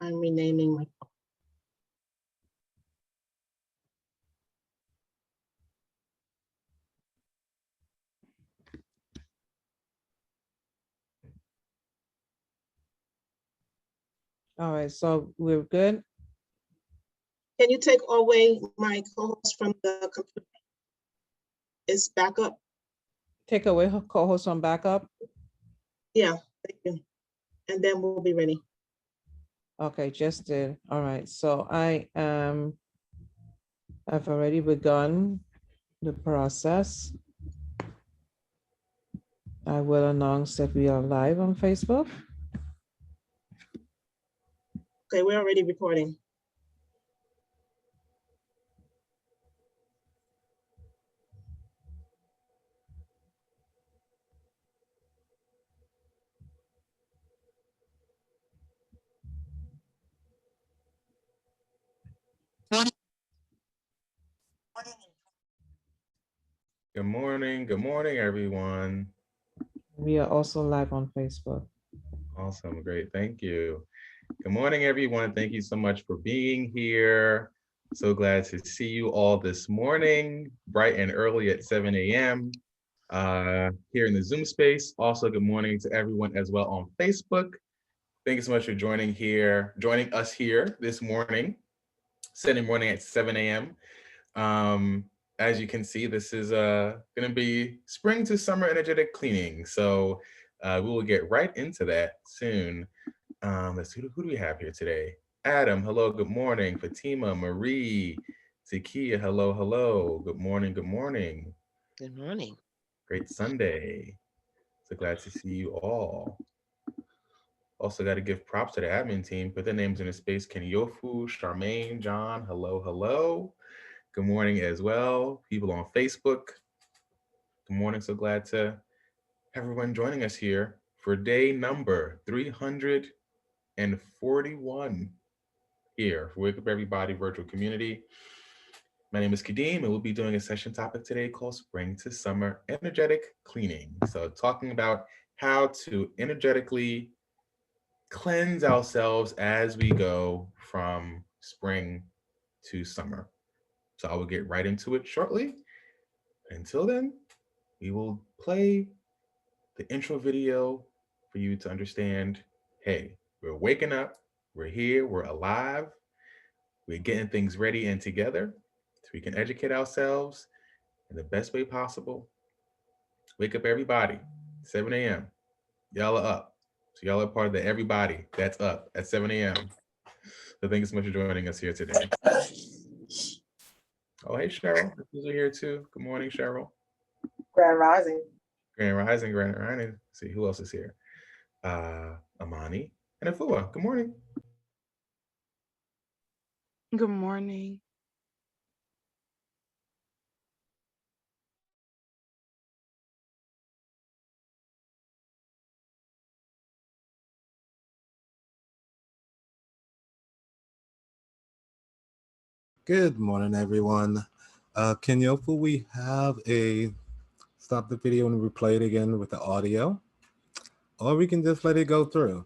I'm renaming my. All right, so we're good. Can you take away my co-host from the computer? It's backup. Take away her co-host on backup. Yeah, thank you. And then we'll be ready. Okay, just did. All right, so I've already begun the process. I will announce that we are live on Facebook. Okay, we're already recording. Good morning, everyone. We are also live on Facebook. Awesome, great, thank you. Good morning, everyone. Thank you so much for being here. So glad to see you all this morning, bright and early at 7 a.m. Here in the Zoom space. Also, good morning to everyone as well on Facebook. Thank you so much for joining us here this morning, Sunday morning at 7 a.m. As you can see, this is going to be spring to summer energetic cleaning. So we will get right into that soon. Let's see, who do we have here today? Adam, hello, good morning. Fatima, Marie, Zakia, hello, hello. Good morning, good morning. Good morning. Great Sunday. So glad to see you all. Also got to give props to the admin team. Put their names in the space. Kenyofu, Charmaine, John, hello, hello. Good morning as well. People on Facebook. Good morning. So glad to have everyone joining us here for day number 341 here for Wake Up Everybody virtual community. My name is Kadeem, and we'll be doing a session topic today called Spring to Summer Energetic Cleaning. So talking about how to energetically cleanse ourselves as we go from spring to summer. So I will get right into it shortly. Until then, we will play the intro video for you to understand, hey, we're waking up, we're here, we're alive, we're getting things ready and together so we can educate ourselves in the best way possible. Wake up everybody, 7 a.m. Y'all are up. So y'all are part of the everybody that's up at 7 a.m. So thank you so much for joining us here today. Oh, hey, Cheryl. You're here too. Good morning, Cheryl. Grand Rising. Grand Rising, Grand Rising. Let's see, who else is here? Amani and Afua. Good morning. Good morning. Good morning, everyone. Kenyofu, we have a stop the video and replay it again with the audio, or we can just let it go through.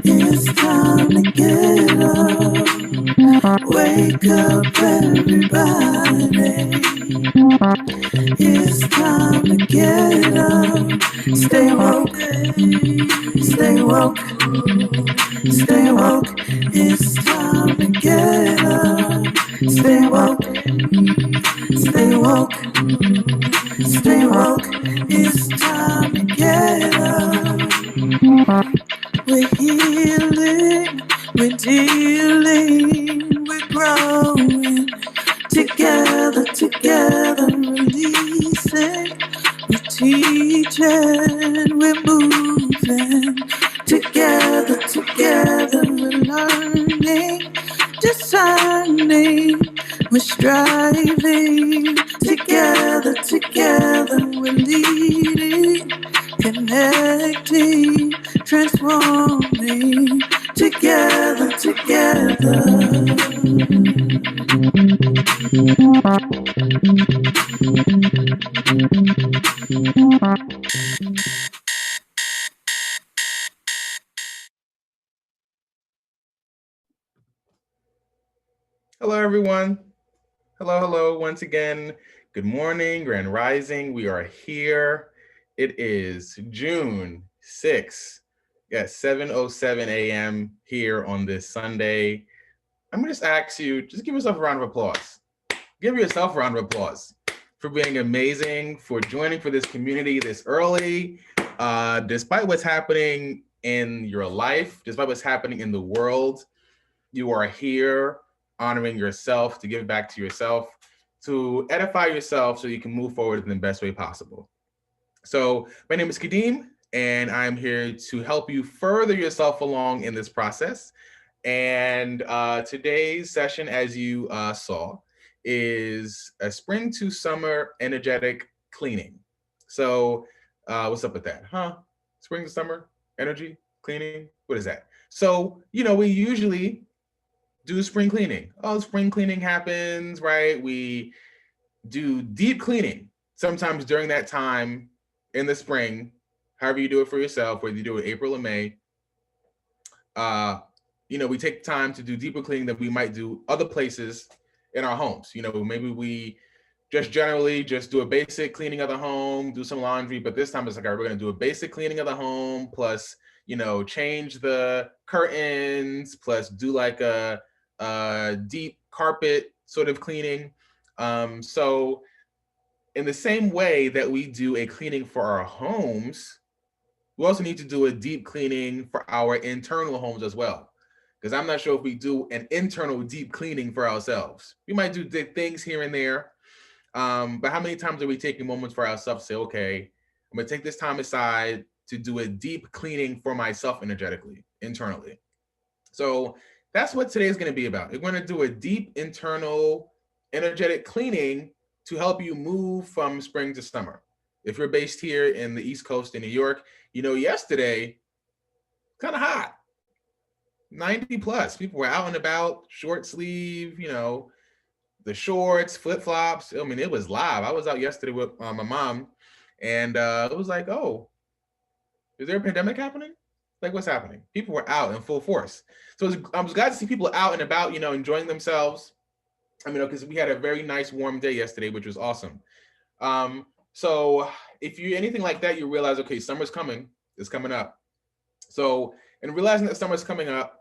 It's time to get up. Wake up, everybody. It's time to get up. Stay woke. Stay woke. Stay woke. It's time to get up. Stay woke. Stay woke. Stay woke. It's time to get up. We're healing, we're dealing, we're growing. Together, together, releasing. We're teaching, we're moving. Together, together, we're learning, discerning, we're striving. Together, together, we're leading, connecting, transforming. Together, together. Hello, everyone. Hello, hello. Once again, good morning, Grand Rising. We are here. It is June 6th at 7:07 a.m. here on this Sunday. I'm gonna just ask you, just give yourself a round of applause. Give yourself a round of applause for being amazing, for joining for this community this early, despite what's happening in your life, despite what's happening in the world. You are here honoring yourself, to give back to yourself, to edify yourself so you can move forward in the best way possible. So my name is Kadeem, and I'm here to help you further yourself along in this process. And today's session, as you saw, is a spring to summer energetic cleaning. So what's up with that, huh? Spring to summer energy cleaning, what is that? So, we usually do spring cleaning. Oh, spring cleaning happens, right? We do deep cleaning sometimes during that time in the spring, however you do it for yourself, whether you do it April or May. We take time to do deeper cleaning than we might do other places in our homes. Maybe we just generally just do a basic cleaning of the home, do some laundry, but this time it's like, all right, we're going to do a basic cleaning of the home, plus, change the curtains, plus do like a deep carpet sort of cleaning. So in the same way that we do a cleaning for our homes, we also need to do a deep cleaning for our internal homes as well. Because I'm not sure if we do an internal deep cleaning for ourselves. We might do things here and there, but how many times are we taking moments for ourselves to say, okay, I'm gonna take this time aside to do a deep cleaning for myself energetically, internally. So that's what today is going to be about. We're going to do a deep internal energetic cleaning to help you move from spring to summer. If you're based here in the East Coast in New York, yesterday, kind of hot, 90 plus. People were out and about, short sleeve, the shorts, flip flops. I mean, it was live. I was out yesterday with my mom, and it was like, oh, is there a pandemic happening? Like, what's happening? People were out in full force. So I was glad to see people out and about, enjoying themselves. Because we had a very nice warm day yesterday, which was awesome. So if you're anything like that, you realize, okay, summer's coming. It's coming up. So in realizing that summer's coming up,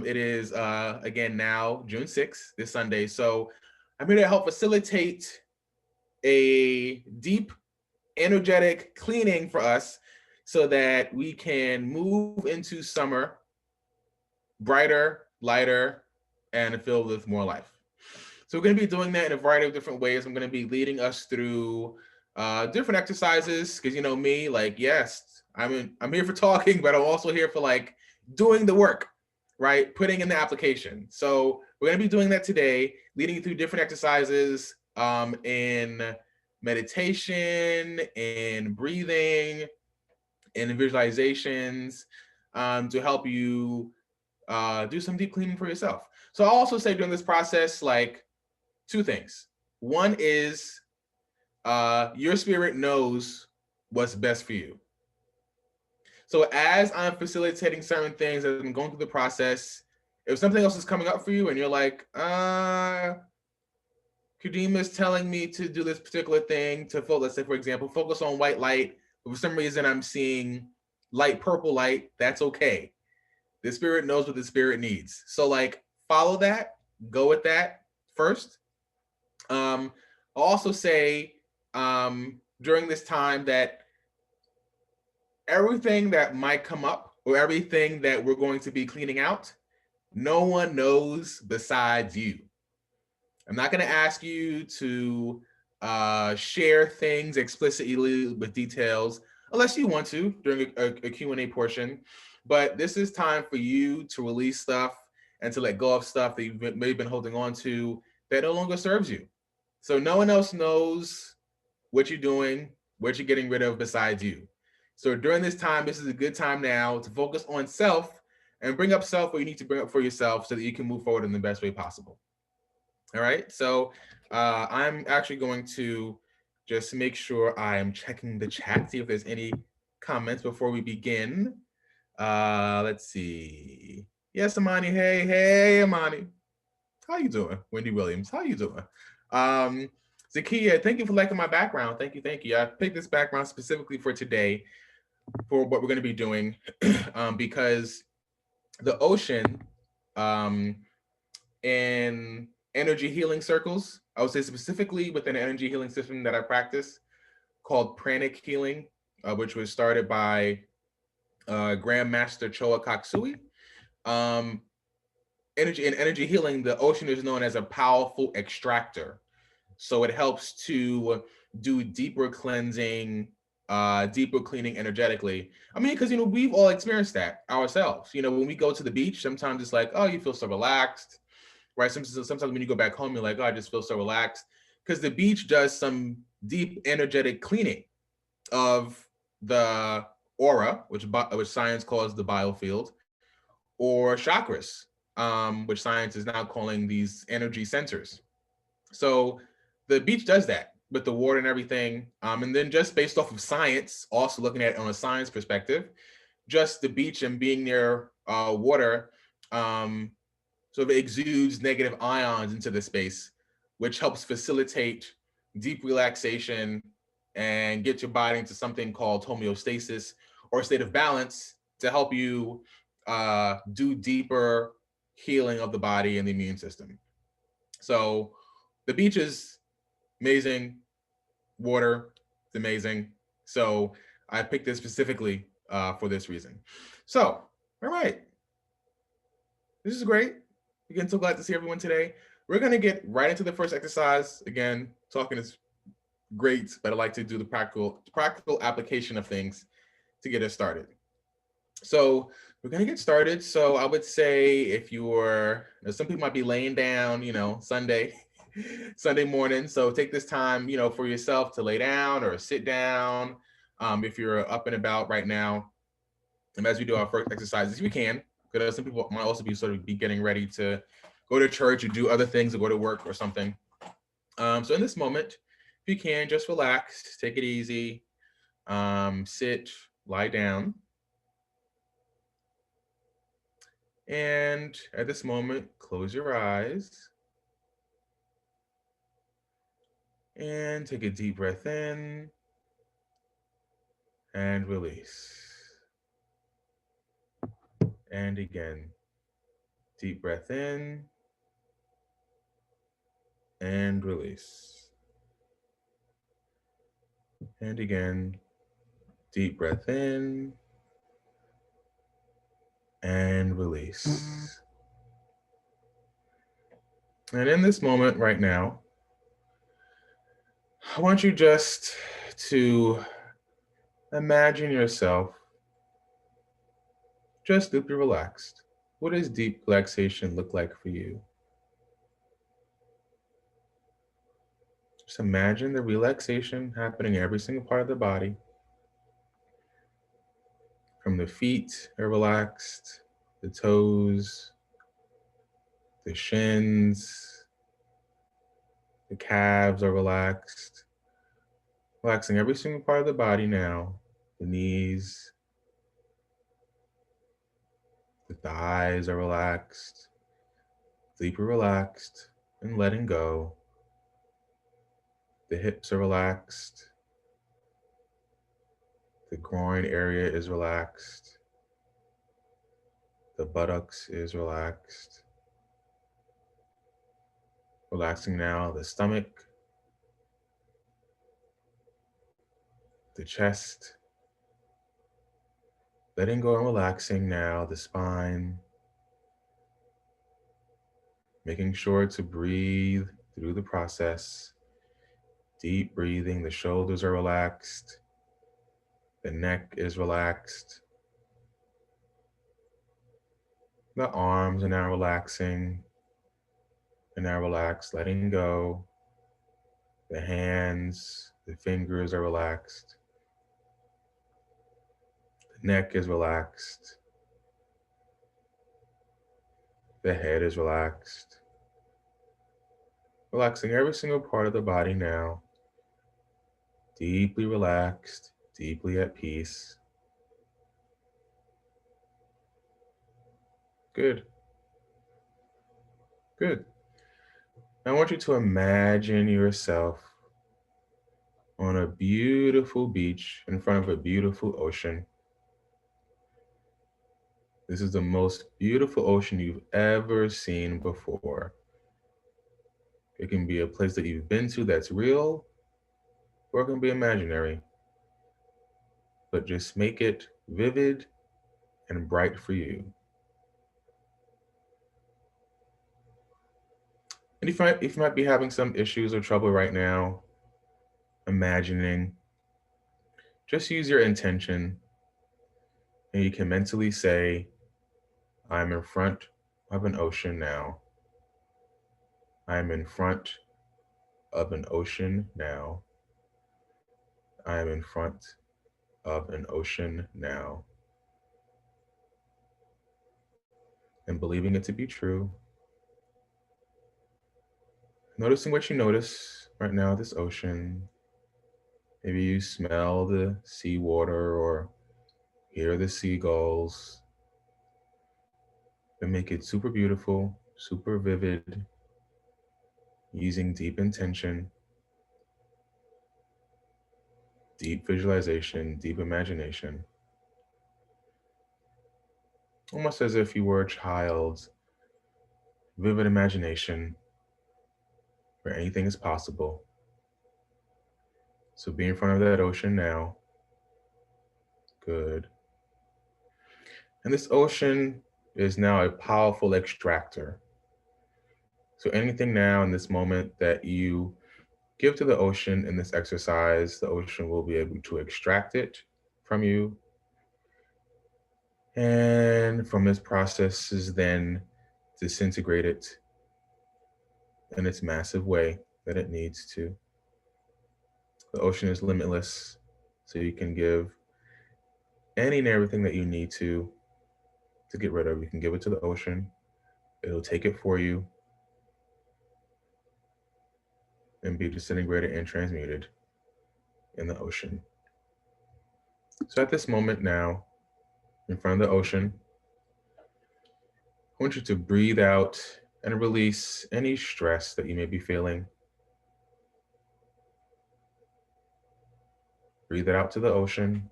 it is, again, now June 6th, this Sunday. So I'm here to help facilitate a deep, energetic cleaning for us so that we can move into summer brighter, lighter, and filled with more life. So we're going to be doing that in a variety of different ways. I'm going to be leading us through different exercises because me, like, yes, I'm here for talking, but I'm also here for like doing the work, right? Putting in the application. So we're going to be doing that today, leading you through different exercises in meditation, in breathing, in visualizations to help you do some deep cleaning for yourself. So I'll also say during this process, like, two things. One is your spirit knows what's best for you. So as I'm facilitating certain things, as I'm going through the process, if something else is coming up for you and you're like, Kadeem is telling me to do this particular thing to focus, let's say, for example, focus on white light, but for some reason I'm seeing light purple light, that's okay. The spirit knows what the spirit needs. So like, follow that, go with that first. I'll also say during this time that everything that might come up or everything that we're going to be cleaning out, no one knows besides you. I'm not going to ask you to share things explicitly with details unless you want to during a Q&A portion. But this is time for you to release stuff and to let go of stuff that you've maybe been holding on to that no longer serves you. So no one else knows what you're doing, what you're getting rid of besides you. So during this time, this is a good time now to focus on self and bring up self what you need to bring up for yourself so that you can move forward in the best way possible. All right, so I'm actually going to just make sure I am checking the chat, see if there's any comments before we begin. Let's see. Yes, Amani. Hey, Amani. How you doing? Wendy Williams, how you doing? Zakia, thank you for liking my background. Thank you. I picked this background specifically for today for what we're going to be doing because the ocean in energy healing circles, I would say specifically within an energy healing system that I practice called pranic healing, which was started by Grandmaster Choa Kaksui. Energy healing, the ocean is known as a powerful extractor. So it helps to do deeper cleansing, deeper cleaning energetically. I mean, because, we've all experienced that ourselves. When we go to the beach, sometimes it's like, oh, you feel so relaxed, right? Sometimes when you go back home, you're like, oh, I just feel so relaxed. Because the beach does some deep energetic cleaning of the aura, which science calls the biofield, or chakras, which science is now calling these energy centers. So the beach does that with the water and everything. And then just based off of science, also looking at it on a science perspective, just the beach and being near water sort of exudes negative ions into the space, which helps facilitate deep relaxation and get your body into something called homeostasis or a state of balance to help you do deeper healing of the body and the immune system. So the beach is amazing, water is amazing. So I picked this specifically for this reason. So, all right, this is great. Again, so glad to see everyone today. We're gonna get right into the first exercise. Again, talking is great, but I like to do the practical application of things to get us started. So we're gonna get started. So I would say if you're, some people might be laying down, Sunday morning. So take this time, for yourself to lay down or sit down. If you're up and about right now, and as we do our first exercises, we can, because some people might also be sort of getting ready to go to church or do other things or go to work or something. So in this moment, if you can, just relax, take it easy, sit, lie down. And at this moment, close your eyes and take a deep breath in and release. And again, deep breath in and release. And again, deep breath in and release. And in this moment right now, I want you just to imagine yourself just deeply relaxed. What does deep relaxation look like for you? Just imagine the relaxation happening in every single part of the body. From the feet are relaxed, the toes, the shins, the calves are relaxed. Relaxing every single part of the body now. The knees, the thighs are relaxed, deeply relaxed and letting go. The hips are relaxed. The groin area is relaxed. The buttocks is relaxed. Relaxing now the stomach, the chest. Letting go and relaxing now the spine. Making sure to breathe through the process. Deep breathing, the shoulders are relaxed. The neck is relaxed. The arms are now relaxing. And now relaxed, letting go. The hands, the fingers are relaxed. The neck is relaxed. The head is relaxed. Relaxing every single part of the body now. Deeply relaxed, deeply at peace. Good. Good. I want you to imagine yourself on a beautiful beach in front of a beautiful ocean. This is the most beautiful ocean you've ever seen before. It can be a place that you've been to that's real, or it can be imaginary. But just make it vivid and bright for you. And if you might be having some issues or trouble right now, imagining, just use your intention, and you can mentally say, I'm in front of an ocean now. I'm in front of an ocean now. I am in front of an ocean now. And believing it to be true. Noticing what you notice right now, this ocean. Maybe you smell the seawater or hear the seagulls. And make it super beautiful, super vivid, using deep intention, deep visualization, deep imagination. Almost as if you were a child's vivid imagination where anything is possible. So be in front of that ocean now. Good. And this ocean is now a powerful extractor. So anything now in this moment that you give to the ocean in this exercise, the ocean will be able to extract it from you. And from this process is then disintegrate it in its massive way that it needs to. The ocean is limitless, so you can give any and everything that you need to get rid of. You can give it to the ocean. It'll take it for you and be disintegrated and transmuted in the ocean. So at this moment now, in front of the ocean, I want you to breathe out and release any stress that you may be feeling. Breathe it out to the ocean.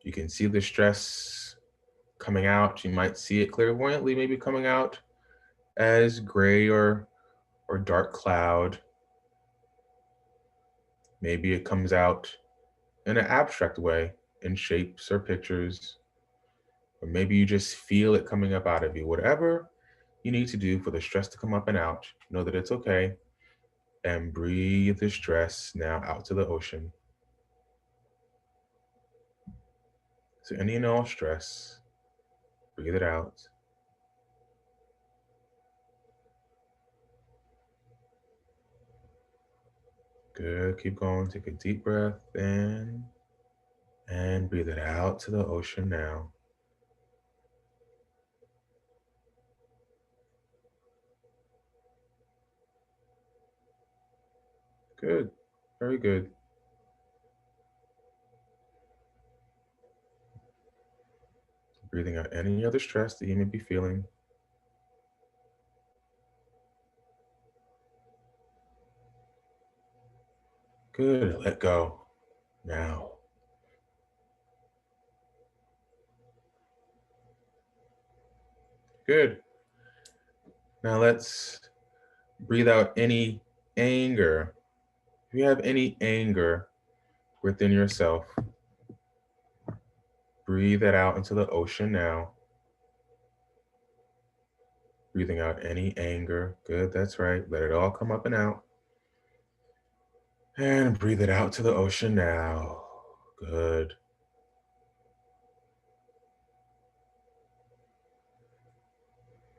You can see the stress coming out. You might see it clairvoyantly, maybe coming out as gray or dark cloud. Maybe it comes out in an abstract way, in shapes or pictures. Or maybe you just feel it coming up out of you. Whatever you need to do for the stress to come up and out, know that it's okay. And breathe the stress now out to the ocean. So any and all stress, breathe it out. Good, keep going. Take a deep breath in and breathe it out to the ocean now. Good, very good. Breathing out any other stress that you may be feeling. Good, let go now. Good. Now let's breathe out any anger. If you have any anger within yourself, breathe it out into the ocean now. Breathing out any anger. Good, that's right. Let it all come up and out. And breathe it out to the ocean now. Good.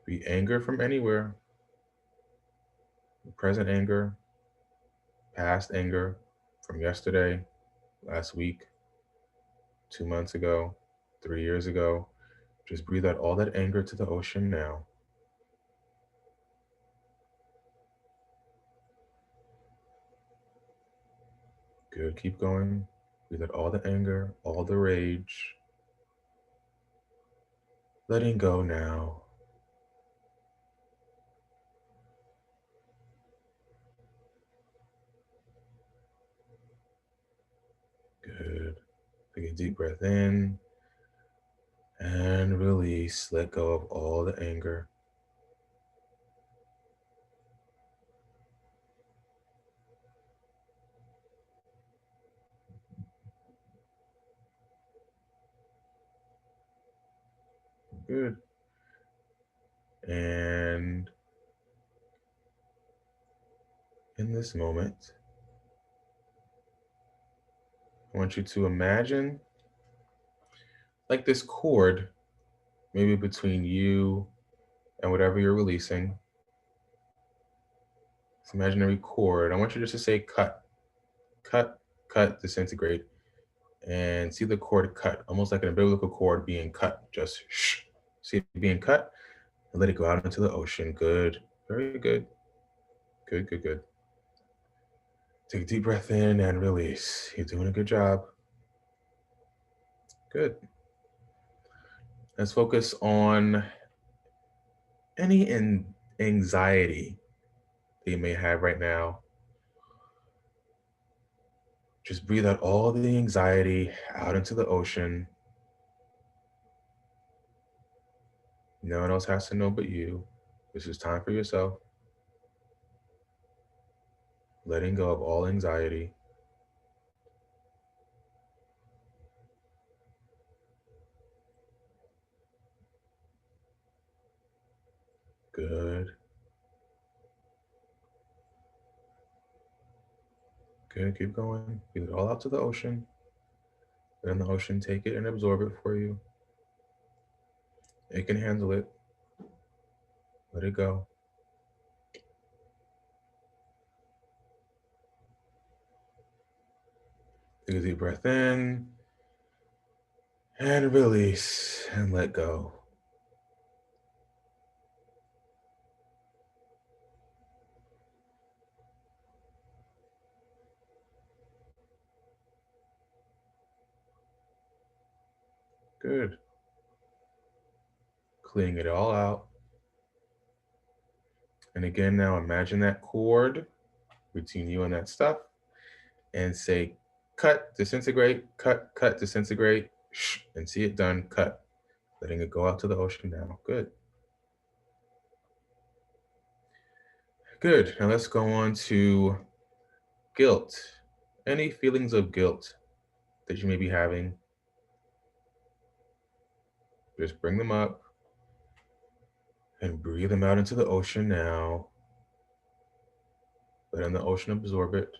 Be anger from anywhere. Present anger, past anger from yesterday, last week, 2 months ago, 3 years ago. Just breathe out all that anger to the ocean now. Good, keep going. Breathe out all the anger, all the rage. Letting go now. Good. Take a deep breath in and release. Let go of all the anger. Good. And in this moment, I want you to imagine like this cord, maybe between you and whatever you're releasing. This imaginary cord. I want you just to say cut, cut, cut, disintegrate, and see the cord cut, almost like an umbilical cord being cut. Just shh. See it being cut and let it go out into the ocean. Good. Very good. Good, good, good. Take a deep breath in and release. You're doing a good job. Good. Let's focus on any anxiety that you may have right now. Just breathe out all the anxiety out into the ocean. No one else has to know but you. This is time for yourself. Letting go of all anxiety. Good. Good, keep going. Breathe it all out to the ocean. Let the ocean take it and absorb it for you. It can handle it. Let it go. Take a deep breath in and release and let go. Good. Cleaning it all out. And again, now imagine that cord between you and that stuff and say, cut, disintegrate, cut, disintegrate, shh, and see it done, cut. Letting it go out to the ocean now. Good. Good. Now let's go on to guilt. Any feelings of guilt that you may be having, just bring them up and breathe them out into the ocean now. Letting the ocean absorb it.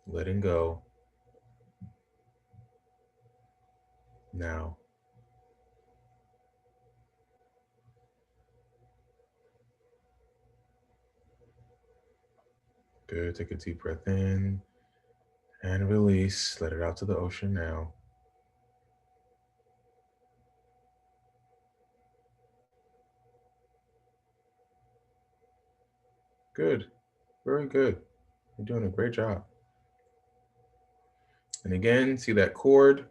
Letting go. Now. Good. Take a deep breath in and release. Let it out to the ocean now. Good. Very good. You're doing a great job. And again, see that cord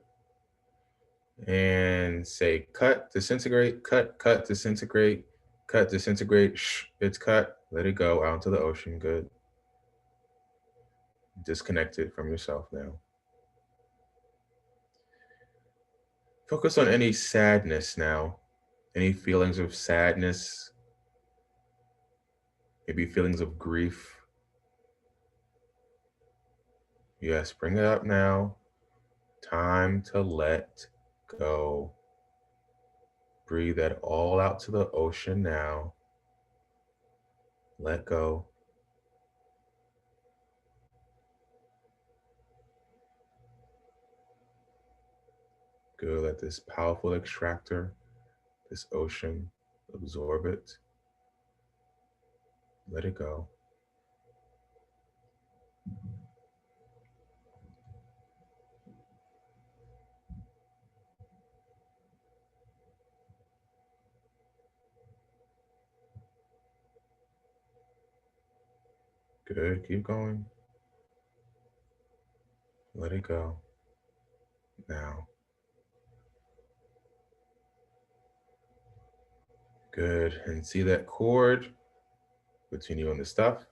and say cut, disintegrate, cut, disintegrate, cut, disintegrate. Shh, it's cut. Let it go out into the ocean. Good. Disconnect it from yourself now. Focus on any sadness now. Any feelings of sadness, maybe feelings of grief. Yes, bring it up now. Time to let go. Breathe that all out to the ocean now. Let go. Good. Let this powerful extractor, this ocean, absorb it. Let it go. Good. Keep going. Let it go. Now. Good. And see that cord between you and the stuff.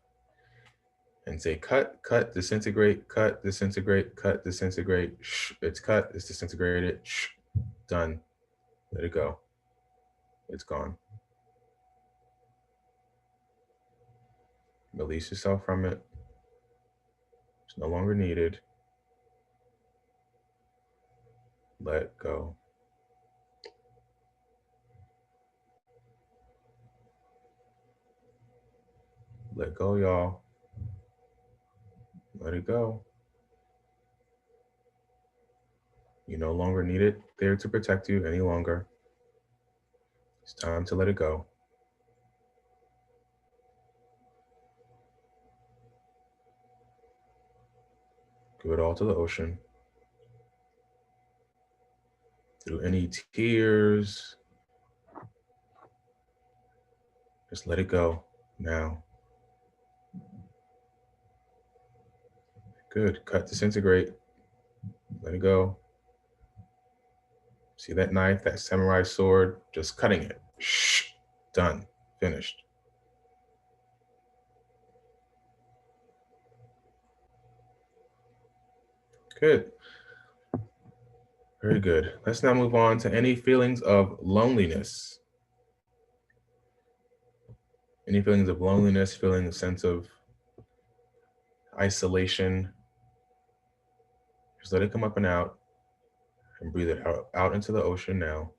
And say cut, cut, disintegrate, cut, disintegrate, cut, disintegrate. Shh, it's cut, it's disintegrated. Shh, done. Let it go. It's gone. Release yourself from it. It's no longer needed. Let go. Let go, y'all. Let it go. You no longer need it there to protect you any longer. It's time to let it go. Give it all to the ocean. Through any tears, just let it go now. Good. Cut, disintegrate. Let it go. See that knife, that samurai sword, just cutting it. Shh. Done. Finished. Good. Very good. Let's now move on to any feelings of loneliness. Any feelings of loneliness, feeling a sense of isolation. Just let it come up and out and breathe it out into the ocean now.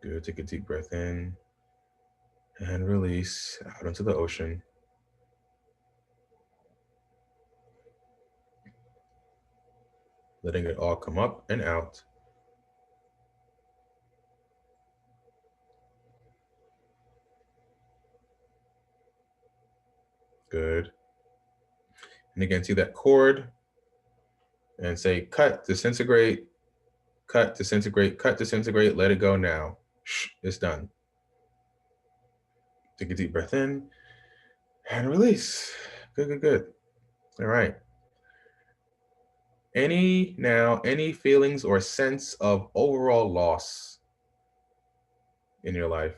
Good. Take a deep breath in and release out into the ocean. Letting it all come up and out. Good. And again, see that cord and say, cut, disintegrate, cut, disintegrate, cut, disintegrate, let it go now. Shh, it's done. Take a deep breath in and release. Good, good, good. All right. Any feelings or sense of overall loss in your life?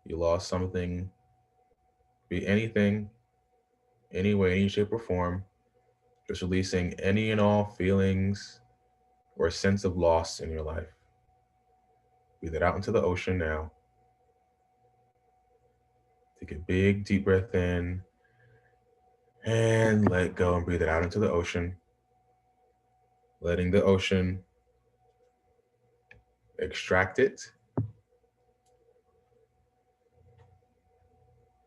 You lost something, be anything, any way, any shape or form. Just releasing any and all feelings or sense of loss in your life. Breathe it out into the ocean now. Take a big deep breath in and let go and breathe it out into the ocean. Letting the ocean extract it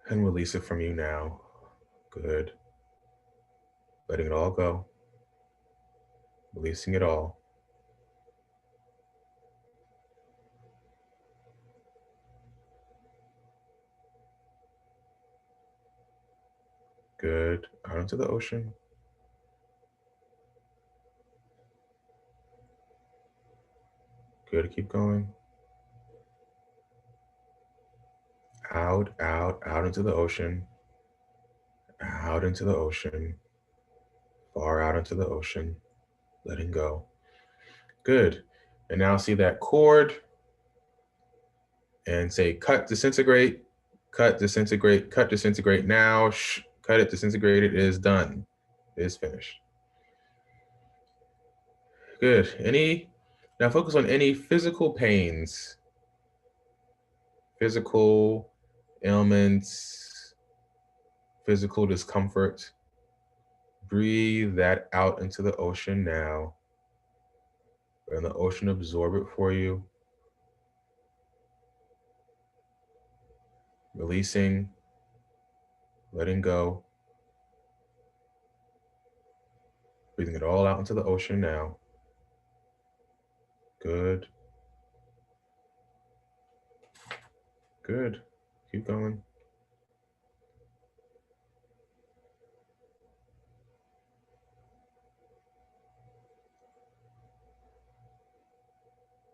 and release it from you now. Good. Letting it all go. Releasing it all. Good. Out into the ocean. Good. Keep going. Out, out, out into the ocean. Out into the ocean. Far out into the ocean. Letting go. Good. And now see that cord and say cut, disintegrate, cut, disintegrate, cut, disintegrate now. Shh, cut it, disintegrate it. It is done. It is finished. Good. Now focus on any physical pains, physical ailments, physical discomfort. Breathe that out into the ocean now. And the ocean absorb it for you. Releasing, letting go. Breathing it all out into the ocean now. Good. Good. Keep going.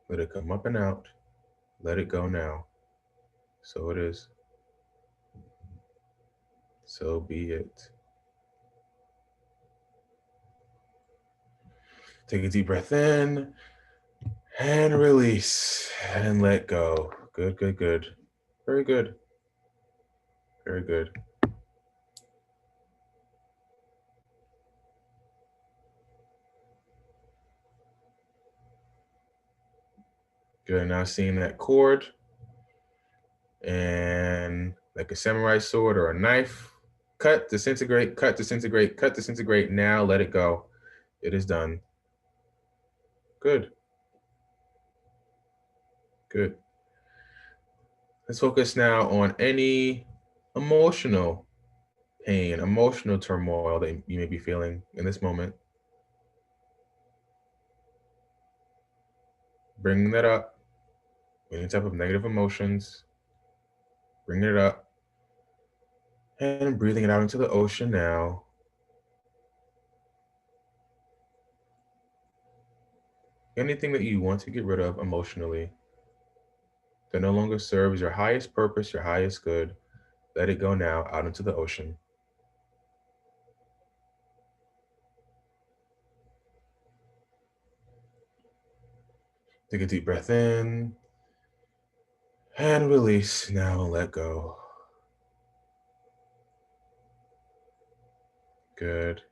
Let it come up and out. Let it go now. So it is. So be it. Take a deep breath in and release and let go. Good, good, good. Very good. Very good. Good. Now seeing that cord and like a samurai sword or a knife. Cut, disintegrate, cut, disintegrate, cut, disintegrate. Now let it go. It is done. Good. Good. Let's focus now on any emotional pain, emotional turmoil that you may be feeling in this moment. Bringing that up, any type of negative emotions, bringing it up and breathing it out into the ocean now. Anything that you want to get rid of emotionally that no longer serves your highest purpose, your highest good, let it go now out into the ocean. Take a deep breath in and release. Now let go. Good.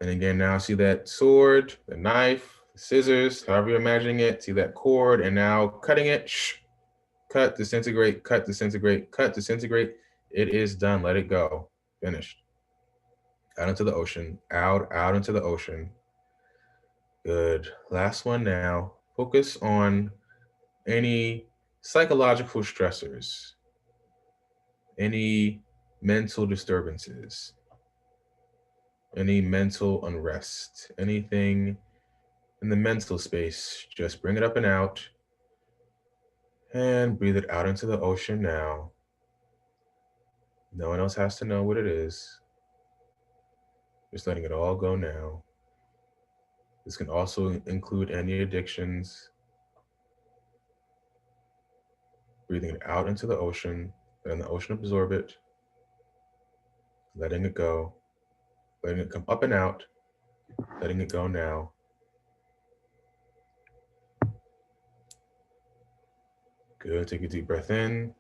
And again, now see that sword, the knife, the scissors, however you're imagining it. See that cord and now cutting it. Shh. Cut, disintegrate, cut, disintegrate, cut, disintegrate. It is done. Let it go. Finished. Out into the ocean. Out into the ocean. Good. Last one now. Focus on any psychological stressors, any mental disturbances, any mental unrest, anything in the mental space. Just bring it up and out and breathe it out into the ocean now. No one else has to know what it is. Just letting it all go now. This can also include any addictions. Breathing it out into the ocean, letting the ocean absorb it, letting it go, letting it come up and out, letting it go now. Good. Take a deep breath in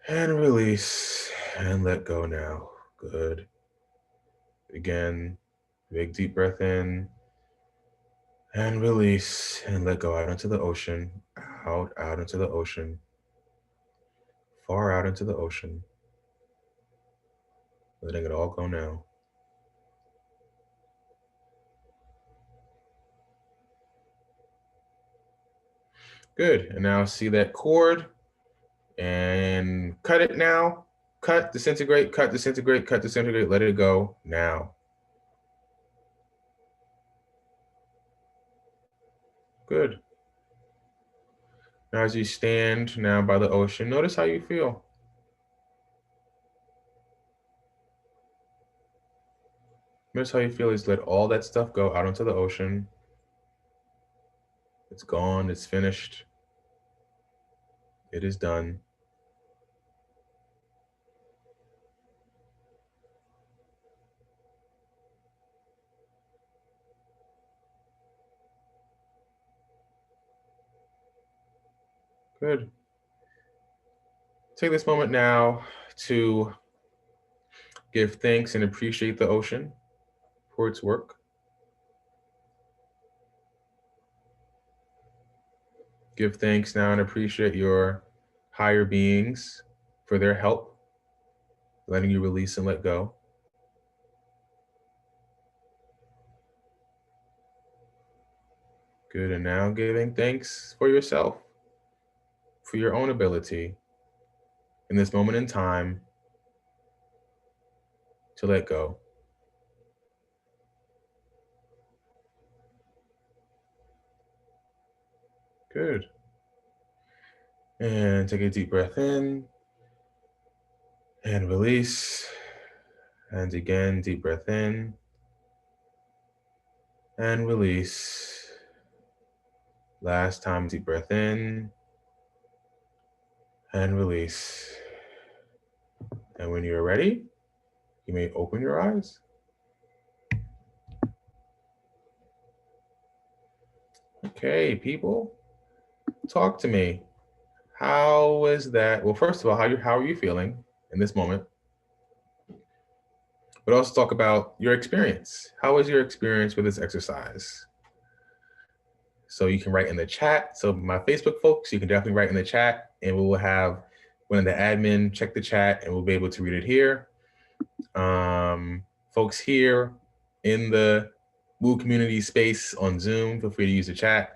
and release and let go now. Good. Again, big deep breath in and release and let go out into the ocean, out into the ocean, far out into the ocean, letting it all go now. Good. And now see that cord and cut it now. Cut, disintegrate, cut, disintegrate, cut, disintegrate. Let it go now. Good. Now as you stand now by the ocean, notice how you feel. Notice how you feel is let all that stuff go out into the ocean. It's gone, it's finished. It is done. Good. Take this moment now to give thanks and appreciate the ocean for its work. Give thanks now and appreciate your higher beings for their help, letting you release and let go. Good, and now giving thanks for yourself, for your own ability in this moment in time to let go. Good. And take a deep breath in and release. And again, deep breath in and release. Last time, deep breath in and release. And when you're ready, you may open your eyes. Okay, people, talk to me. How was that? Well, first of all, how are you feeling in this moment? But also talk about your experience. How was your experience with this exercise? So you can write in the chat. So my Facebook folks, you can definitely write in the chat, and we will have one of the admin check the chat, and we'll be able to read it here. Folks here in the Woo community space on Zoom, feel free to use the chat.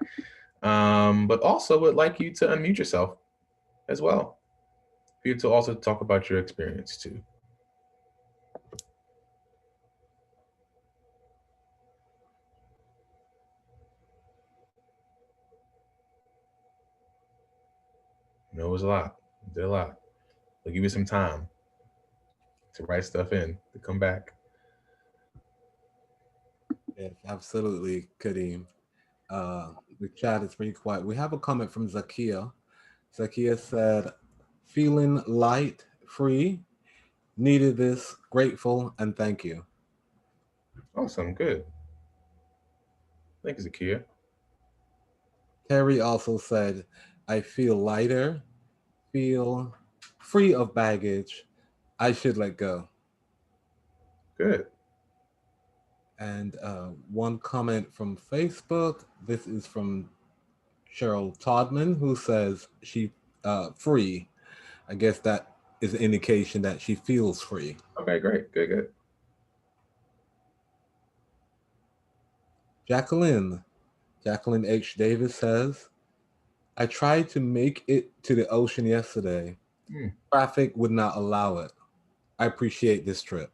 But also would like you to unmute yourself as well, for you to also talk about your experience too. You know, it was a lot. You did a lot. I'll give you some time to write stuff in, to come back. Yes, absolutely, Kadeem. The chat is pretty quiet. We have a comment from Zakia. Zakia said, feeling light, free, needed this, grateful, and thank you. Awesome, good. Thank you, Zakia. Terry also said, I feel lighter, feel free of baggage. I should let go. Good. And one comment from Facebook. This is from Cheryl Todman, who says she free. I guess that is an indication that she feels free. Okay, great. Good, good. Jacqueline H. Davis says, I tried to make it to the ocean yesterday. Traffic would not allow it. I appreciate this trip.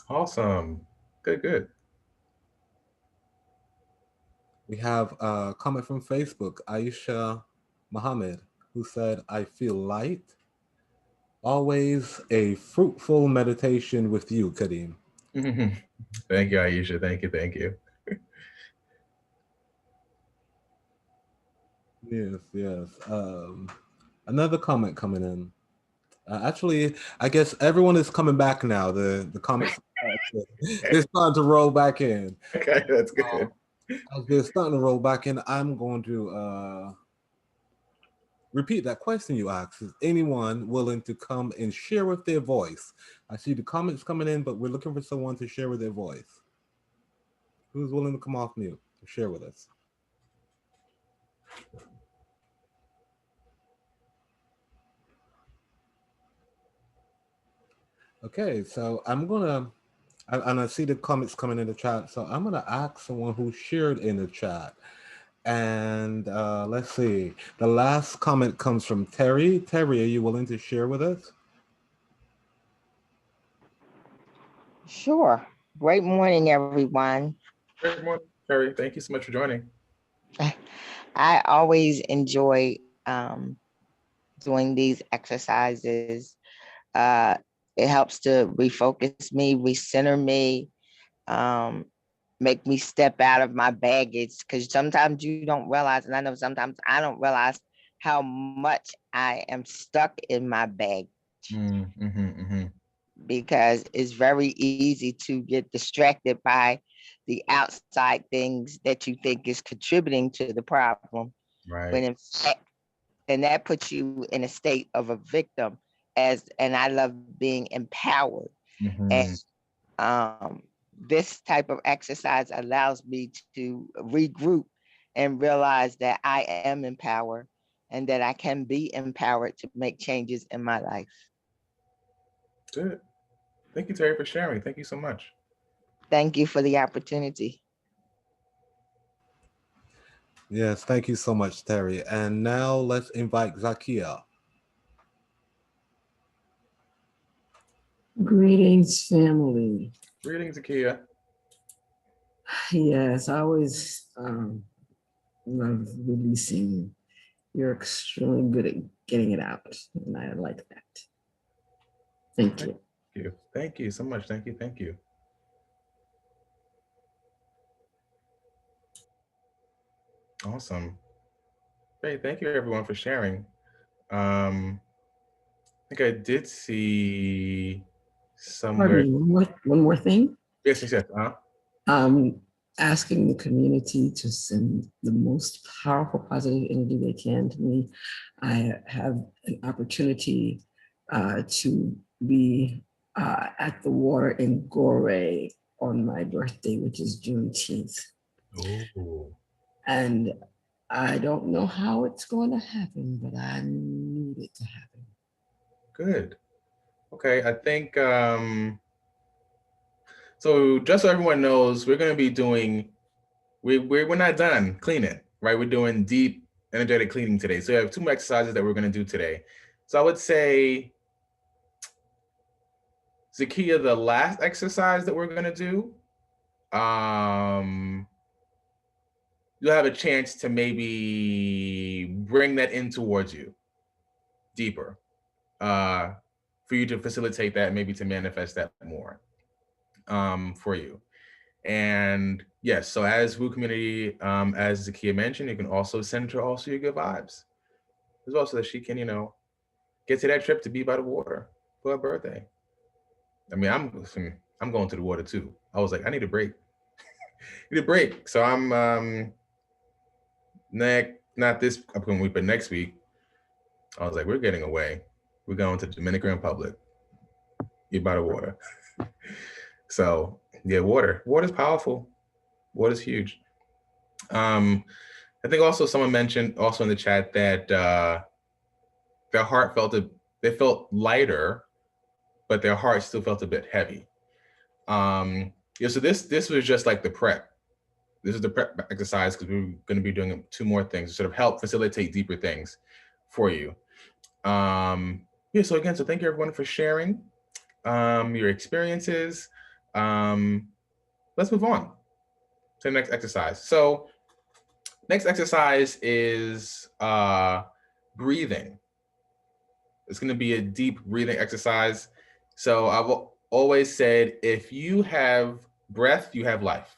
Awesome. Good, good. We have a comment from Facebook, Aisha Muhammad, who said, I feel light. Always a fruitful meditation with you, Kadeem. Thank you, Aisha. Thank you, thank you. Yes. Another comment coming in. Actually, I guess everyone is coming back now. The comments they're starting to roll back in. Okay, that's good. As they're starting to roll back in, I'm going to repeat that question you asked. Is anyone willing to come and share with their voice? I see the comments coming in, but we're looking for someone to share with their voice. Who's willing to come off mute to share with us? Okay, so I'm gonna, and I see the comments coming in the chat, so I'm gonna ask someone who shared in the chat. And let's see, the last comment comes from Terry. Terry, are you willing to share with us? Sure. Great morning, everyone. Good morning, Terry. Thank you so much for joining. I always enjoy doing these exercises. It helps to refocus me, recenter me, make me step out of my baggage, because sometimes you don't realize, and I know sometimes I don't realize how much I am stuck in my baggage. Because it's very easy to get distracted by the outside things that you think is contributing to the problem. Right. But in fact, and that puts you in a state of a victim, and I love being empowered. And this type of exercise allows me to regroup and realize that I am empowered and that I can be empowered to make changes in my life. Good. Thank you, Terry, for sharing. Thank you so much. Thank you for the opportunity. Yes, thank you so much, Terry. And now let's invite Zakia. Greetings, family. Greetings, Zakia. Yes, I always love releasing. You're extremely good at getting it out, and I like that. Thank you. Thank you. Thank you so much. Thank you. Thank you. Awesome. Great, thank you everyone for sharing. I think I did see somewhere. Pardon me, one more thing. Yes, yes, yes. Asking the community to send the most powerful positive energy they can to me. I have an opportunity to be at the water in Goree on my birthday, which is Juneteenth. Oh, And I don't know how it's going to happen, but I need it to happen. good. Okay, I think so. Just so everyone knows, we're going to be doing. We're not done cleaning, right? We're doing deep energetic cleaning today. So we have 2 more exercises that we're going to do today. So I would say, Zakia, the last exercise that we're going to do, you'll have a chance to maybe bring that in towards you deeper, for you to facilitate that, maybe to manifest that more, for you. And yes, so as Woo Community, as Zakia mentioned, you can also send her also your good vibes as well, so that she can, get to that trip to be by the water for her birthday. I mean, I'm going to the water too. I was like, I need a break. Need a break. So I'm not this upcoming week, but next week, I was like, we're getting away. We're going to the Dominican Republic. Be by the water. So yeah, water. Water's powerful. Water's huge. I think also someone mentioned also in the chat that their heart they felt lighter, but their heart still felt a bit heavy. Yeah, so this was just like the prep. This is the prep exercise because we're going to be doing 2 more things to sort of help facilitate deeper things for you. Yeah, so again, so thank you everyone for sharing your experiences. Let's move on to the next exercise. So next exercise is breathing. It's going to be a deep breathing exercise. So I've always said, if you have breath, you have life.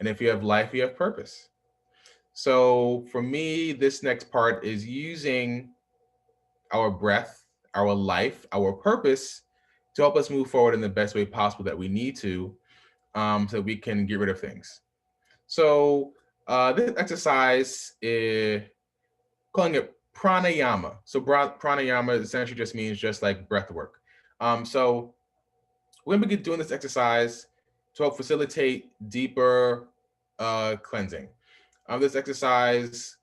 And if you have life, you have purpose. So for me, this next part is using our breath, our life, our purpose to help us move forward in the best way possible that we need to, so we can get rid of things. So this exercise is calling it pranayama. So pranayama essentially just means just like breath work. So we're gonna be doing this exercise to help facilitate deeper cleansing. This exercise,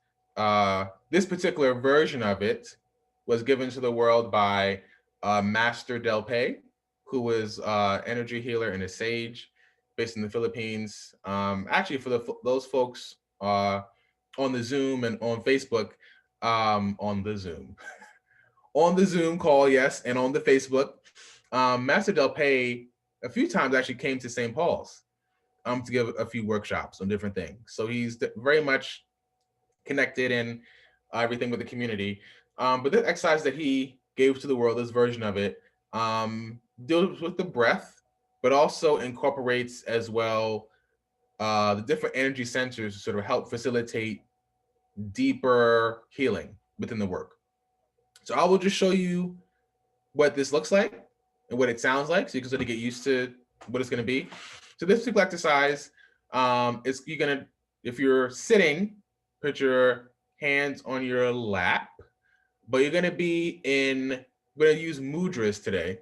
this particular version of it was given to the world by Master Del Pei, who was energy healer and a sage based in the Philippines. Actually, for those folks on the Zoom and on Facebook, on the Zoom call, yes, and on the Facebook, Master Del Pei a few times actually came to St. Paul's to give a few workshops on different things. So he's very much connected in everything with the community. But the exercise that he gave to the world, this version of it, deals with the breath, but also incorporates as well the different energy centers to sort of help facilitate deeper healing within the work. So I will just show you what this looks like and what it sounds like, so you can sort of get used to what it's going to be. So this particular exercise, if you're sitting, put your hands on your lap, but you're going to we're going to use mudras today.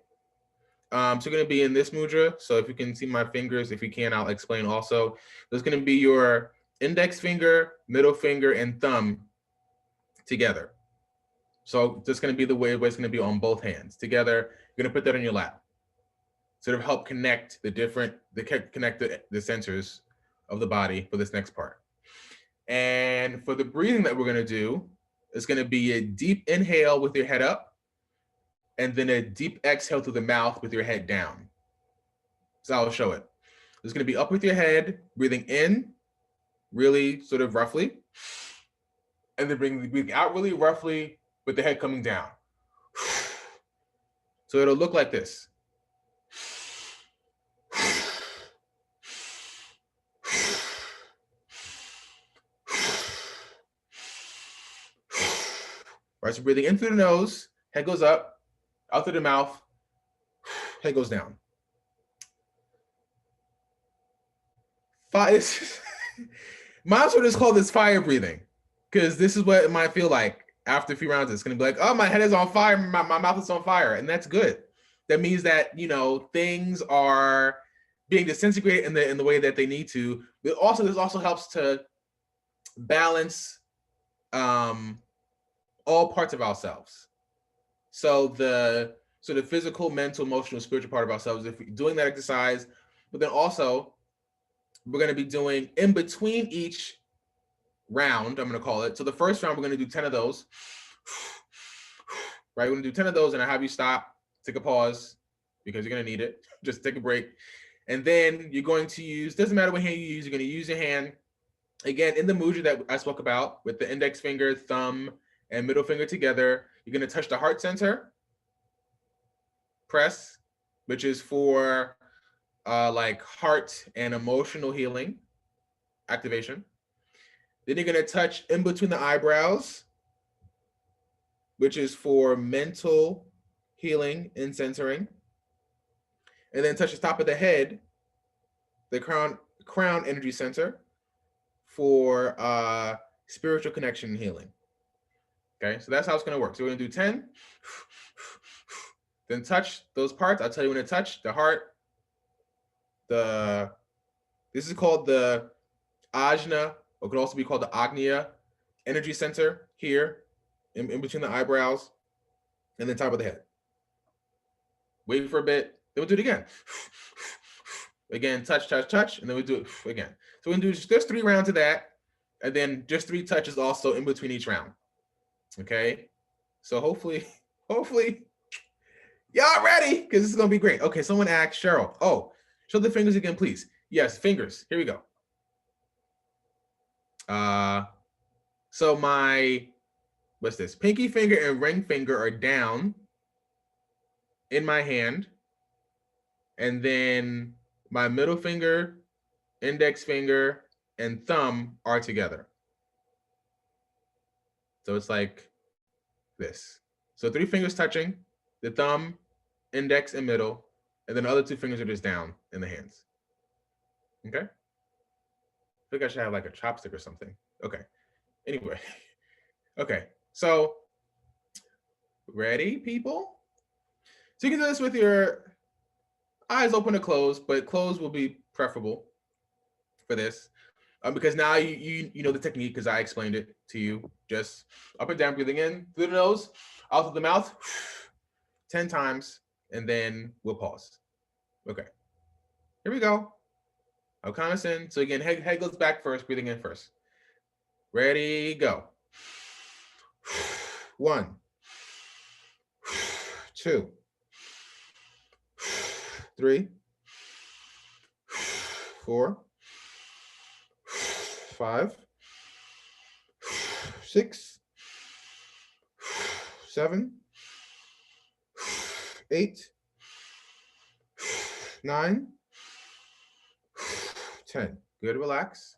So you're going to be in this mudra. So if you can see my fingers, if you can, I'll explain also. There's going to be your index finger, middle finger, and thumb together. So that's going to be the way it's going to be on both hands together. You're going to put that on your lap. Sort of help connect the sensors of the body for this next part. And for the breathing that we're going to do, it's going to be a deep inhale with your head up, and then a deep exhale through the mouth with your head down. So I'll show it. It's going to be up with your head, breathing in really sort of roughly, and then breathing out really roughly with the head coming down. So it'll look like this. right, so breathing in through the nose, head goes up, out through the mouth, head goes down. My sort of call this fire breathing, because this is what it might feel like after a few rounds. It's going to be like, oh, my head is on fire, my mouth is on fire, and that's good. That means that, you know, things are being disintegrated in the way that they need to. But also, this also helps to balance all parts of ourselves. So the physical, mental, emotional, spiritual part of ourselves, if we're doing that exercise, but then also we're going to be doing in between each round, I'm going to call it. So the first round, we're going to do 10 of those. Right, we're going to do 10 of those, and I have you stop, take a pause, because you're going to need it. Just take a break. And then you're going to use, doesn't matter what hand you use, you're going to use your hand, again, in the mudra that I spoke about, with the index finger, thumb, and middle finger together. You're going to touch the heart center, press, which is for like heart and emotional healing, activation. Then you're going to touch in between the eyebrows, which is for mental healing and centering. And then touch the top of the head, the crown energy center, for spiritual connection and healing. Okay, so that's how it's going to work. So we're going to do 10, then touch those parts. I'll tell you when to touch the heart. This is called the ajna, or could also be called the agnya energy center here in between the eyebrows and the top of the head. Wait for a bit, then we'll do it again. Again, touch, touch, touch, and then we do it again. So we're gonna do just 3 rounds of that, and then just 3 touches also in between each round. Okay, so hopefully y'all ready, because this is gonna be great. Okay, someone asked Cheryl, oh, show the fingers again, please. Yes, fingers, here we go. So my, what's this? Pinky finger and ring finger are down in my hand, and then my middle finger, index finger, and thumb are together. So it's like this. So 3 fingers touching, the thumb, index, and middle, and then the other 2 fingers are just down in the hands. Okay? I think I should have like a chopstick or something. Okay. Anyway. Okay. So, ready, people? So you can do this with your eyes open or closed, but closed will be preferable for this. Because now you know the technique, because I explained it to you. Just up and down, breathing in through the nose, out through the mouth, 10 times, and then we'll pause. Okay, here we go. I'll count us in. So again, head goes back first, breathing in first. Ready, go. 1, 2, 3, 4, 5, 6, 7, 8, 9, 10. Good, relax.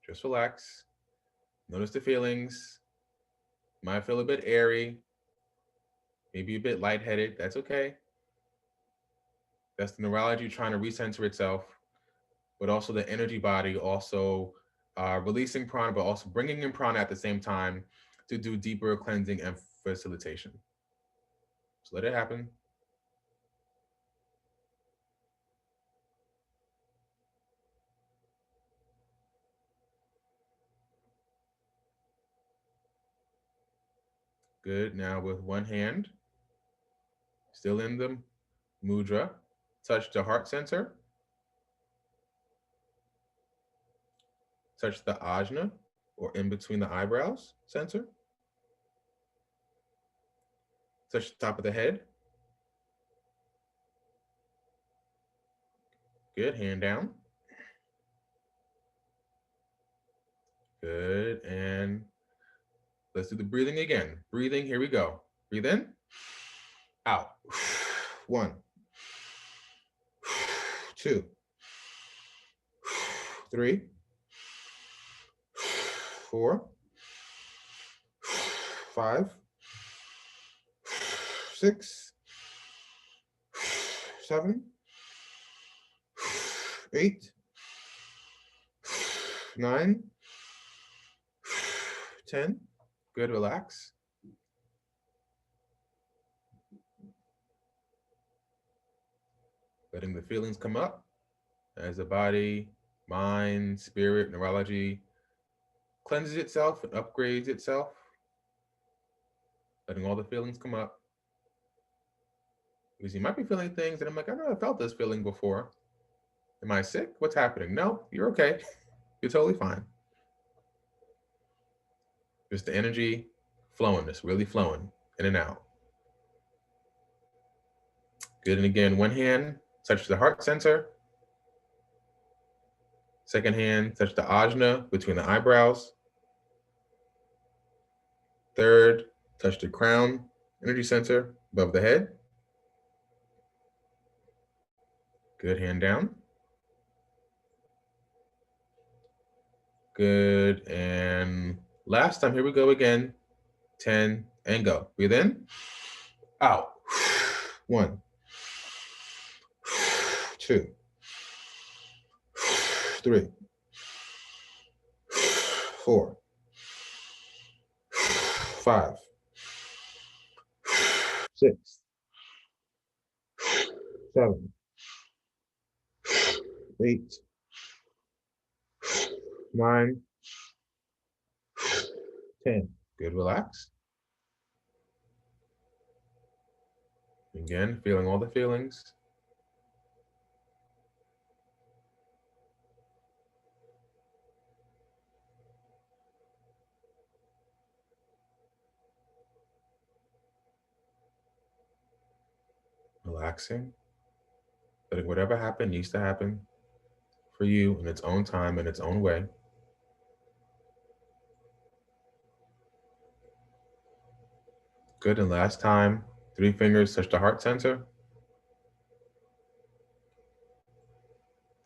Just relax. Notice the feelings. Might feel a bit airy, maybe a bit lightheaded. That's okay. That's the neurology trying to recenter itself, but also the energy body also releasing prana, but also bringing in prana at the same time to do deeper cleansing and facilitation. So let it happen. Good. Now with one hand, still in the mudra, touch the heart center. Touch the ajna, or in between the eyebrows center. Touch the top of the head. Good, hand down. Good, and let's do the breathing again. Breathing, here we go. Breathe in, out. 1, 2, 3, 4, 5, 6, 7, 8, 9, 10. Good, relax. Letting the feelings come up as the body, mind, spirit, neurology cleanses itself and upgrades itself. Letting all the feelings come up. Because you might be feeling things that I'm like, I know I felt this feeling before. Am I sick? What's happening? No, you're okay. You're totally fine. Just the energy flowing, just really flowing in and out. Good, and again, one hand, touch the heart center. Second hand, touch the ajna between the eyebrows. Third, touch the crown energy center above the head. Good, hand down. Good, and last time, here we go again. 10, and go. Breathe in, out. 1, 2, 3, 4, 5, 6, 7, 8, 9, 10. Good, relax. Again, feeling all the feelings. Relaxing. Letting whatever happened needs to happen for you in its own time, in its own way. Good, and last time, 3 fingers touch the heart center.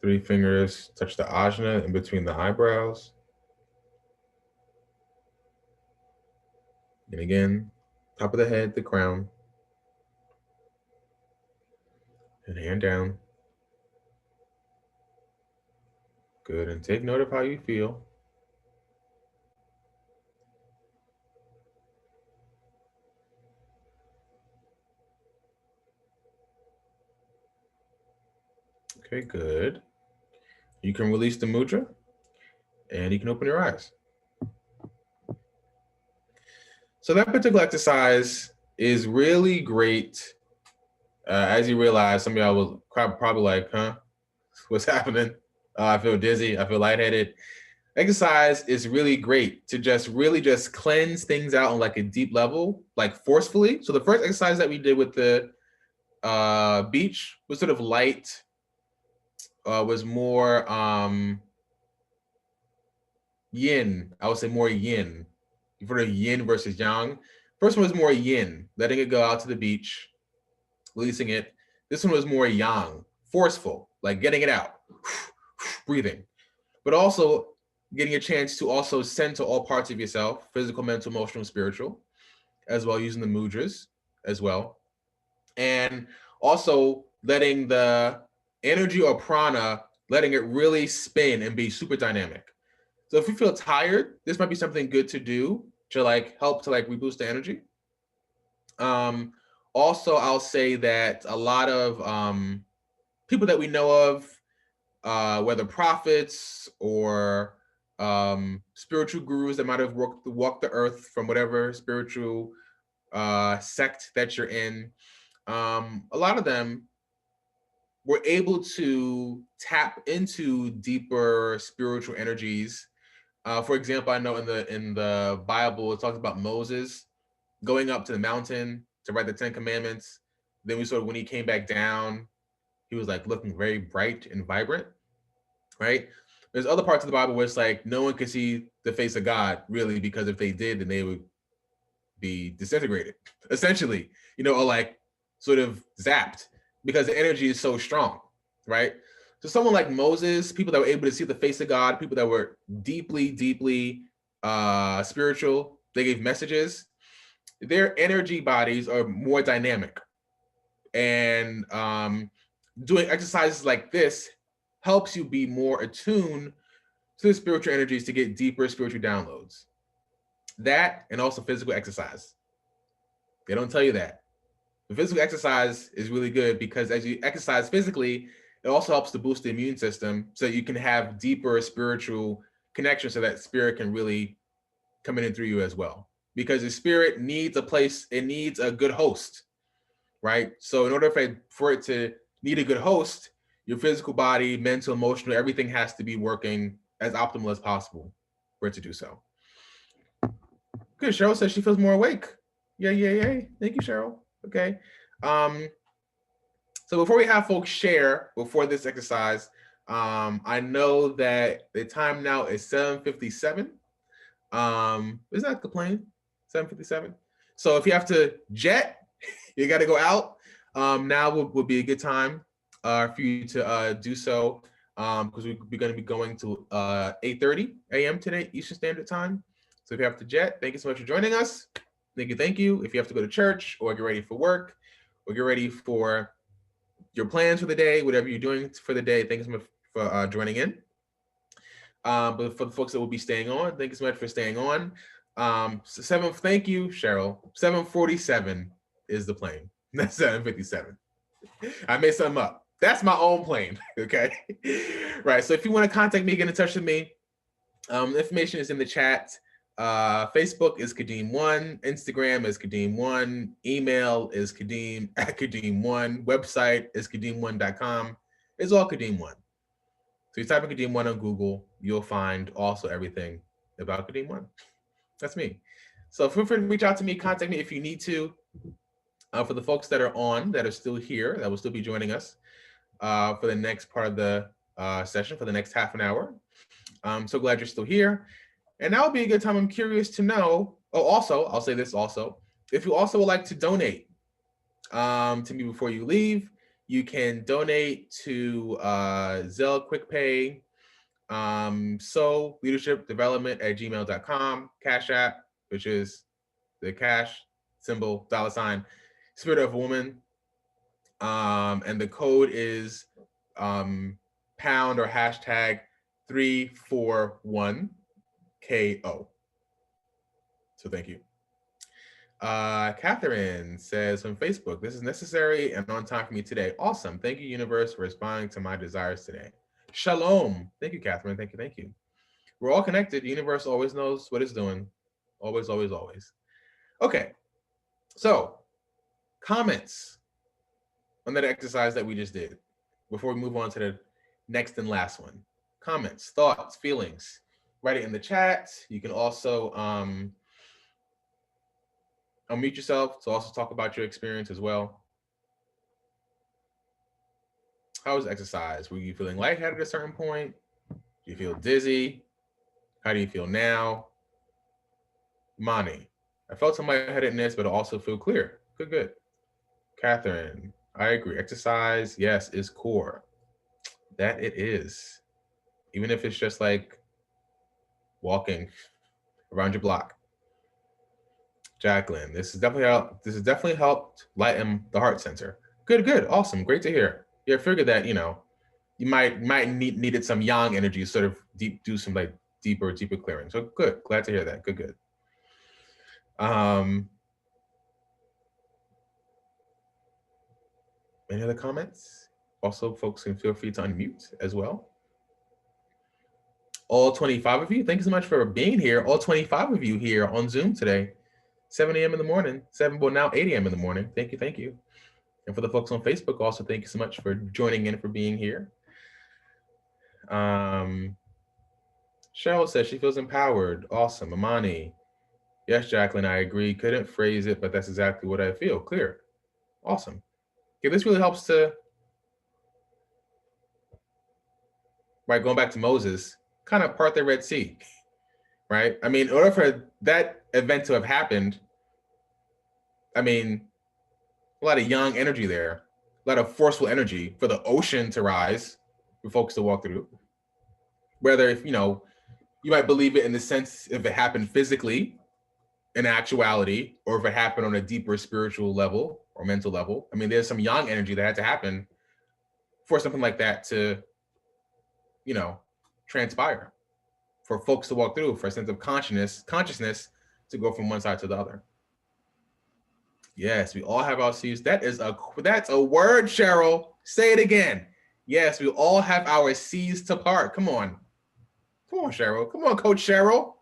3 fingers touch the ajna in between the eyebrows. And again, top of the head, the crown. And hand down. Good, and take note of how you feel. Okay, good. You can release the mudra and you can open your eyes. So that particular exercise is really great. As you realize, some of y'all was probably like, huh, what's happening? I feel dizzy, I feel lightheaded. Exercise is really great to just really just cleanse things out on like a deep level, like forcefully. So the first exercise that we did with the beach was sort of light, was more yin. I would say more yin. You've heard of yin versus yang. First one was more yin, letting it go out to the beach, releasing it. This one was more yang, forceful, like getting it out, breathing, but also getting a chance to also send to all parts of yourself, physical, mental, emotional, spiritual, as well, using the mudras as well. And also letting the energy or prana, letting it really spin and be super dynamic. So if you feel tired, this might be something good to do to like help to like reboost the energy. Also, I'll say that a lot of people that we know of, whether prophets or spiritual gurus that might have walked the earth from whatever spiritual sect that you're in, a lot of them were able to tap into deeper spiritual energies. For example, I know in the Bible, it talks about Moses going up to the mountain to write the 10 Commandments. Then we saw when he came back down, he was like looking very bright and vibrant, right? There's other parts of the Bible where it's like no one could see the face of God really, because if they did, then they would be disintegrated, essentially, or like sort of zapped, because the energy is so strong, right? So someone like Moses, people that were able to see the face of God, people that were deeply, deeply spiritual, they gave messages. their energy bodies are more dynamic. And doing exercises like this helps you be more attuned to the spiritual energies to get deeper spiritual downloads. That and also physical exercise. They don't tell you that. The physical exercise is really good because as you exercise physically, it also helps to boost the immune system so you can have deeper spiritual connection so that spirit can really come in and through you as well. Because the spirit needs a place, it needs a good host, right? So in order for it to need a good host, your physical body, mental, emotional, everything has to be working as optimal as possible for it to do so. Good. Cheryl says she feels more awake. Yay. Thank you, Cheryl. Okay. So before we have folks share before this exercise, I know that the time now is 7:57. Is that the plane? 7:57. So if you have to jet, you got to go out. Now will be a good time for you to do so because we're going to be going to 8:30 a.m. today, Eastern Standard Time. So if you have to jet, thank you so much for joining us. Thank you. If you have to go to church or get ready for work or get ready for your plans for the day, whatever you're doing for the day, thank you so much for joining in. But for the folks that will be staying on, thank you so much for staying on. Thank you, Cheryl. 7:47 is the plane. That's 7:57. I made something up. That's my own plane. Okay. Right. So if you want to contact me, get in touch with me. Information is in the chat. Facebook is Kadeem1, Instagram is Kadeem1, email is Kadeem@Kadeem1, website is Kadeem1.com. It's all Kadeem1. So you type in Kadeem1 on Google, you'll find also everything about Kadeem1. That's me. So feel free to reach out to me, contact me if you need to. For the folks that are on, that are still here, that will still be joining us for the next part of the session, for the next half an hour. I'm so glad you're still here. And now would be a good time. I'm curious to know. Oh, also, I'll say this also. If you also would like to donate to me before you leave, you can donate to Zelle QuickPay, leadershipdevelopment@gmail.com, Cash App, which is the cash symbol, $, Spirit of a Woman. And the code is pound or hashtag 341KO. So thank you. Catherine says on Facebook, this is necessary and on time for me today. Awesome. Thank you, universe, for responding to my desires today. Shalom. Thank you, Catherine. Thank you. We're all connected. The universe always knows what it's doing. Always. Okay. So comments on that exercise that we just did before we move on to the next and last one. Comments, thoughts, feelings. Write it in the chat. You can also unmute yourself to also talk about your experience as well. How was exercise? Were you feeling lightheaded at a certain point? Do you feel dizzy? How do you feel now? Mani, I felt some lightheadedness, but I also feel clear. Good. Catherine, I agree. Exercise, yes, is core. That it is. Even if it's just like walking around your block. Jacqueline, this has definitely helped lighten the heart center. Good, awesome, great to hear. Yeah, I figured that you might needed some yang energy, sort of do some like deeper clearing. So good, glad to hear that. Good. Any other comments? Also, folks can feel free to unmute as well. All 25 of you, thank you so much for being here. All 25 of you here on Zoom today. 7 a.m. in the morning, now 8 a.m. in the morning. Thank you. And for the folks on Facebook, also thank you so much for joining in, for being here. Cheryl says she feels empowered. Awesome. Amani. Yes, Jacqueline, I agree. Couldn't phrase it, but that's exactly what I feel. Clear. Awesome. Okay, this really helps to, right, going back to Moses, kind of part the Red Sea, right? I mean, in order for that event to have happened, I mean, a lot of young energy there, a lot of forceful energy for the ocean to rise, for folks to walk through. Whether if you might believe it in the sense if it happened physically, in actuality, or if it happened on a deeper spiritual level or mental level. I mean, there's some yang energy that had to happen for something like that to, transpire, for folks to walk through, for a sense of consciousness to go from one side to the other. Yes, we all have our seeds. That's a word, Cheryl. Say it again. Yes, we all have our seeds to part. Come on, Cheryl. Come on, Coach Cheryl.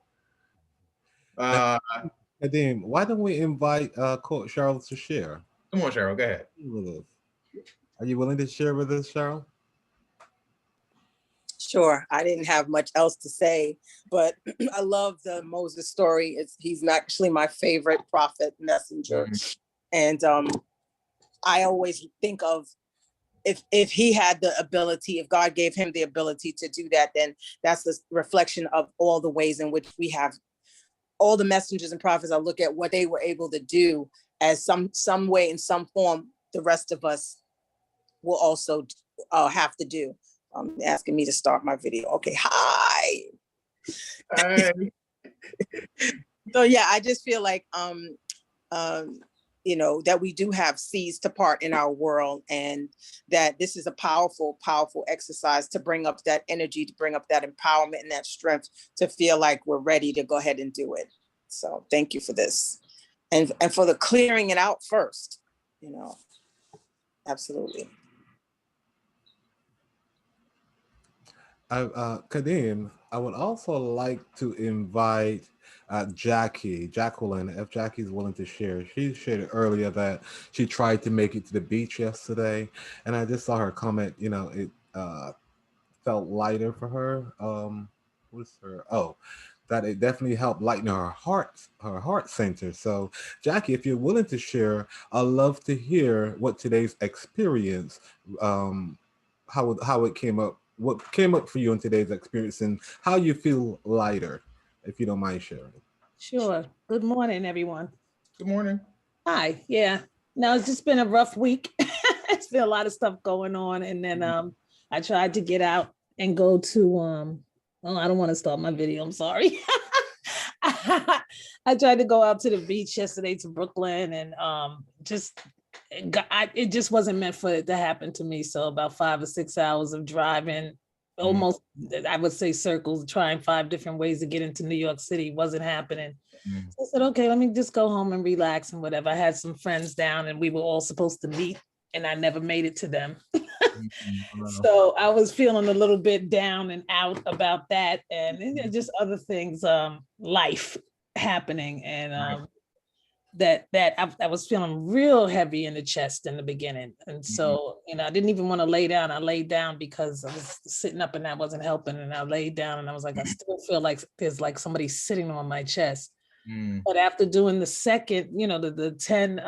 Kadeem, why don't we invite Coach Cheryl to share? Come on, Cheryl. Go ahead. Are you willing to share with us, Cheryl? Sure. I didn't have much else to say, but I love the Moses story. He's actually my favorite prophet messenger. And I always think of if he had the ability, if God gave him the ability to do that, then that's the reflection of all the ways in which we have all the messengers and prophets. I look at what they were able to do as some way, in some form, the rest of us will also have to do. Asking me to start my video. Okay, hi. So yeah, I just feel like that we do have seeds to part in our world, and that this is a powerful, powerful exercise to bring up that energy, to bring up that empowerment and that strength to feel like we're ready to go ahead and do it. So thank you for this, and for the clearing it out first. Absolutely. Kadeem, I would also like to invite Jacqueline, if Jackie's willing to share. She shared earlier that she tried to make it to the beach yesterday, and I just saw her comment, it felt lighter for her. That it definitely helped lighten her heart center. So Jackie, if you're willing to share, I'd love to hear what today's experience, how it came up, what came up for you in today's experience, and how you feel lighter, if you don't mind sharing. Sure. Good morning, everyone. Good morning. Hi. Yeah. No, it's just been a rough week. It's been a lot of stuff going on. And then I tried to get out and go to I don't want to start my video. I'm sorry. I tried to go out to the beach yesterday to Brooklyn, and it just wasn't meant for it to happen to me. So about 5 or 6 hours of driving, almost, I would say, circles, trying 5 different ways to get into New York City wasn't happening. So I said, okay, let me just go home and relax and whatever. I had some friends down and we were all supposed to meet, and I never made it to them. So I was feeling a little bit down and out about that, and just other things, life happening, and that I was feeling real heavy in the chest in the beginning. And so, I didn't even want to lay down. I laid down because I was sitting up and that wasn't helping. And I laid down and I was like, I still feel like there's like somebody sitting on my chest. But after doing the second, the 10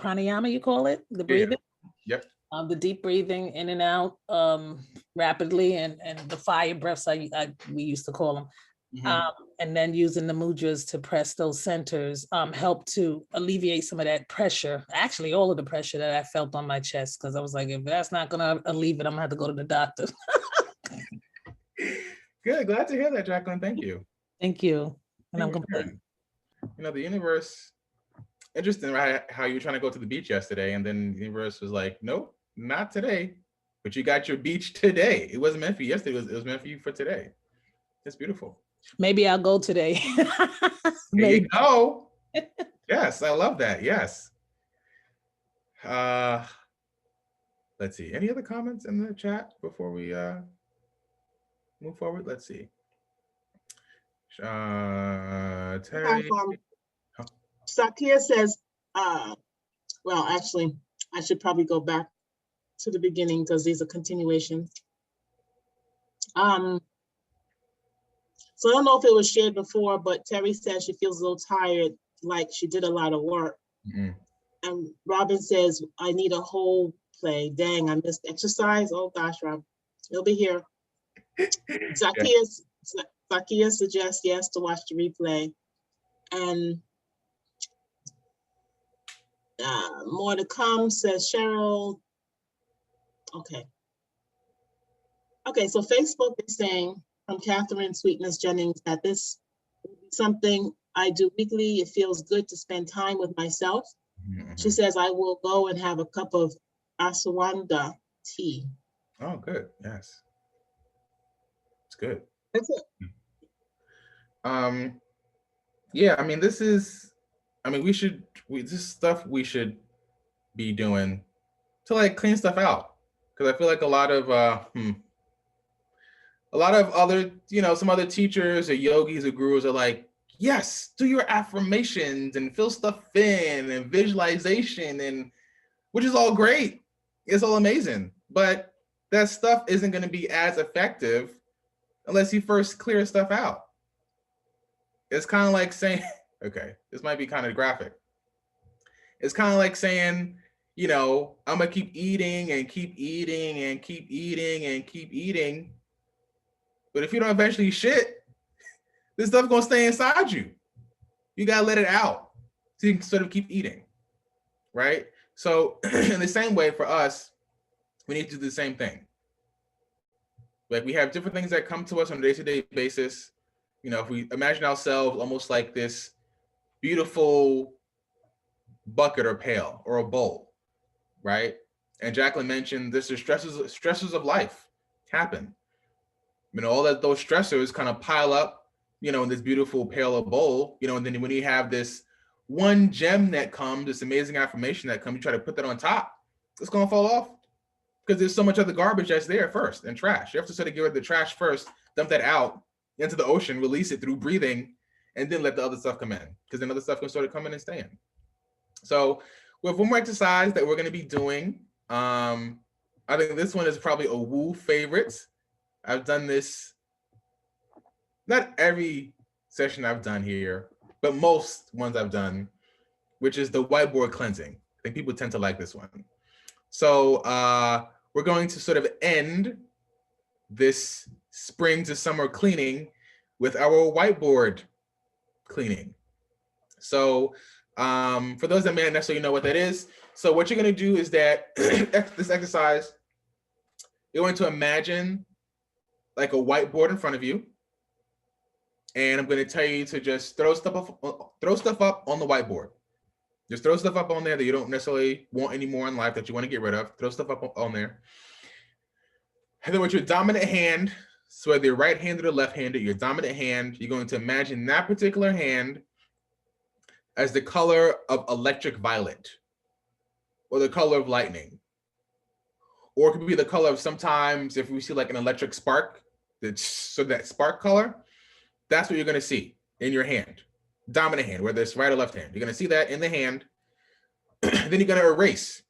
pranayama, you call it, the breathing. Yep. The deep breathing in and out rapidly, and the fire breaths we used to call them. And then using the mudras to press those centers helped to alleviate some of that pressure, actually all of the pressure that I felt on my chest, because I was like, if that's not gonna alleviate it, I'm gonna have to go to the doctor. Good, glad to hear that, Jacqueline. Thank you. Thank you. And I'm complete. The universe, interesting, right? How you were trying to go to the beach yesterday, and then the universe was like, nope, not today, but you got your beach today. It wasn't meant for you yesterday, it was meant for you for today. It's beautiful. Maybe I'll go today. There you go. Yes, I love that. Yes. Let's see. Any other comments in the chat before we move forward? Let's see. Terry. Sakia says, well, actually, I should probably go back to the beginning because these are continuations. So I don't know if it was shared before, but Terry said she feels a little tired, like she did a lot of work. And Robin says, I need a whole play. Dang, I missed exercise. Oh gosh, Rob, you'll be here. Sakia suggests yes to watch the replay. And more to come, says Cheryl. Okay, so Facebook is saying from Catherine Sweetness Jennings that this will be something I do weekly. It feels good to spend time with myself. She says, I will go and have a cup of ashwagandha tea. Oh, good. Yes. It's good. That's it. Yeah, I mean, this is, I mean, this is stuff we should be doing to like clean stuff out. Because I feel like a lot of other, some other teachers or yogis or gurus are like, yes, do your affirmations and fill stuff in and visualization, and which is all great. It's all amazing. But that stuff isn't going to be as effective unless you first clear stuff out. It's kind of like saying, okay, this might be kind of graphic. It's kind of like saying, I'm gonna keep eating and keep eating and keep eating and keep eating. But if you don't eventually shit, this stuff's gonna stay inside you. You gotta let it out so you can sort of keep eating, right? So in the same way for us, we need to do the same thing. Like we have different things that come to us on a day-to-day basis. If we imagine ourselves almost like this beautiful bucket or pail or a bowl, right? And Jacqueline mentioned this is stresses of life happen. All that those stressors kind of pile up, in this beautiful pail or bowl, and then when you have this one gem that comes, this amazing affirmation that comes, you try to put that on top, it's gonna fall off because there's so much other garbage that's there first and trash. You have to sort of get rid of the trash first, dump that out into the ocean, release it through breathing, and then let the other stuff come in, because then other stuff can sort of come in and stay in. So we have one more exercise that we're going to be doing. I think this one is probably a woo favorite. I've done this, not every session I've done here, but most ones I've done, which is the whiteboard cleansing. I think people tend to like this one. So we're going to sort of end this spring to summer cleaning with our whiteboard cleaning. So for those that may not necessarily know what that is, so what you're going to do is that this exercise, you're going to imagine like a whiteboard in front of you, and I'm going to tell you to just throw stuff up on the whiteboard. Just throw stuff up on there that you don't necessarily want anymore in life, that you want to get rid of. Throw stuff up on there. And then with your dominant hand, so whether you're right-handed or left-handed, your dominant hand, you're going to imagine that particular hand as the color of electric violet, or the color of lightning. Or it could be the color of, sometimes if we see like an electric spark, so that spark color, that's what you're going to see in your hand, dominant hand, whether it's right or left hand. You're going to see that in the hand. Then you're going to erase.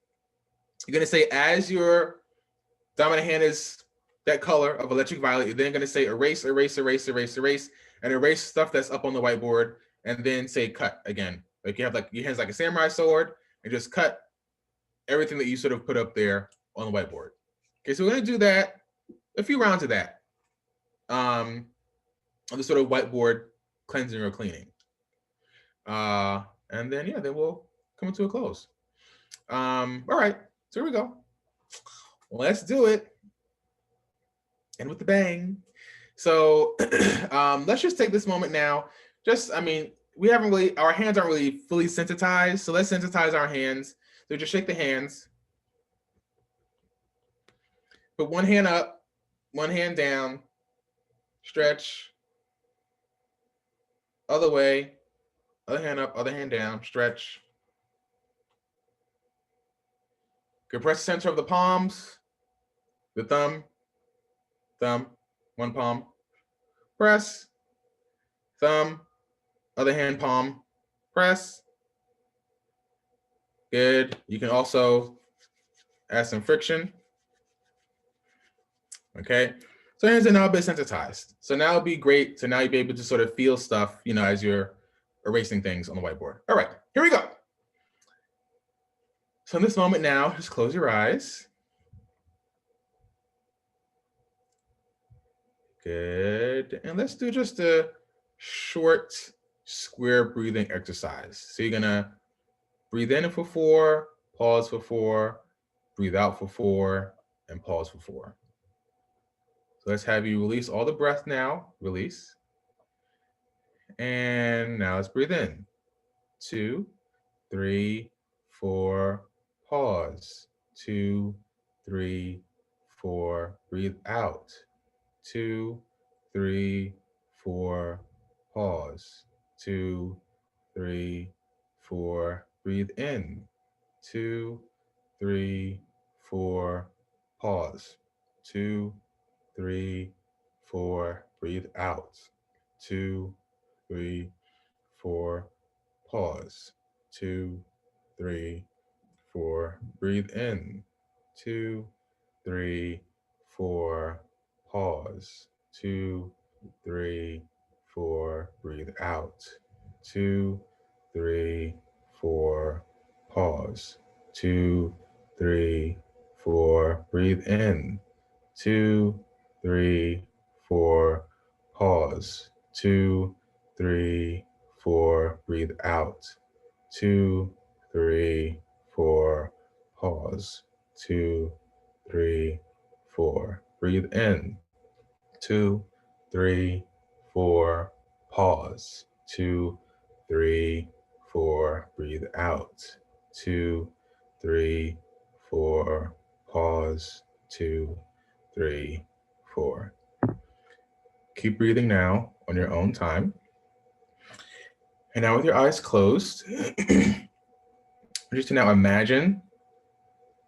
You're going to say, as your dominant hand is that color of electric violet, you're then going to say erase, erase, erase, erase, erase, and erase stuff that's up on the whiteboard, and then say cut again. Like you have like your hands like a samurai sword, and just cut everything that you sort of put up there on the whiteboard. Okay, so we're going to do that, a few rounds of that, on the sort of whiteboard cleansing or cleaning. And then, yeah, then we'll come to a close. All right, so here we go. Let's do it. And with the bang. So let's just take this moment now. We haven't really, our hands aren't really fully sensitized. So let's sensitize our hands. So just shake the hands. Put one hand up, one hand down, stretch. Other way, other hand up, other hand down, stretch. Compress the center of the palms, the thumb, one palm, press, thumb, other hand palm, press. Good. You can also add some friction. Okay. So hands are now a bit sensitized. So now it'd be great to now you'll be able to sort of feel stuff, as you're erasing things on the whiteboard. All right, here we go. So in this moment now, just close your eyes. Good. And let's do just a short square breathing exercise. So you're gonna breathe in for 4, pause for 4, breathe out for 4, and pause for 4. So let's have you release all the breath now. Release. And now let's breathe in. 2, 3, 4, pause. 2, 3, 4, breathe out. 2, 3, 4, pause. 2, 3, 4, breathe in. 2, 3, 4, pause. 2, 3, 4, breathe out. 2, 3, 4, pause. 2, 3, 4, breathe in. 2, 3, 4, pause. 2, 3, 4, breathe out. 2, 3, 4, pause. 2, 3, 4, breathe in. 2, 3, 4, pause. 2, 3, 4, breathe out. 2, 3, 4, pause. 2, 3, 4, breathe in. 2, 3, 4, pause. 2, 3, 4, breathe out. 2, 3, 4, pause. 2, 3, 4. Keep breathing now on your own time. And now with your eyes closed, just to now imagine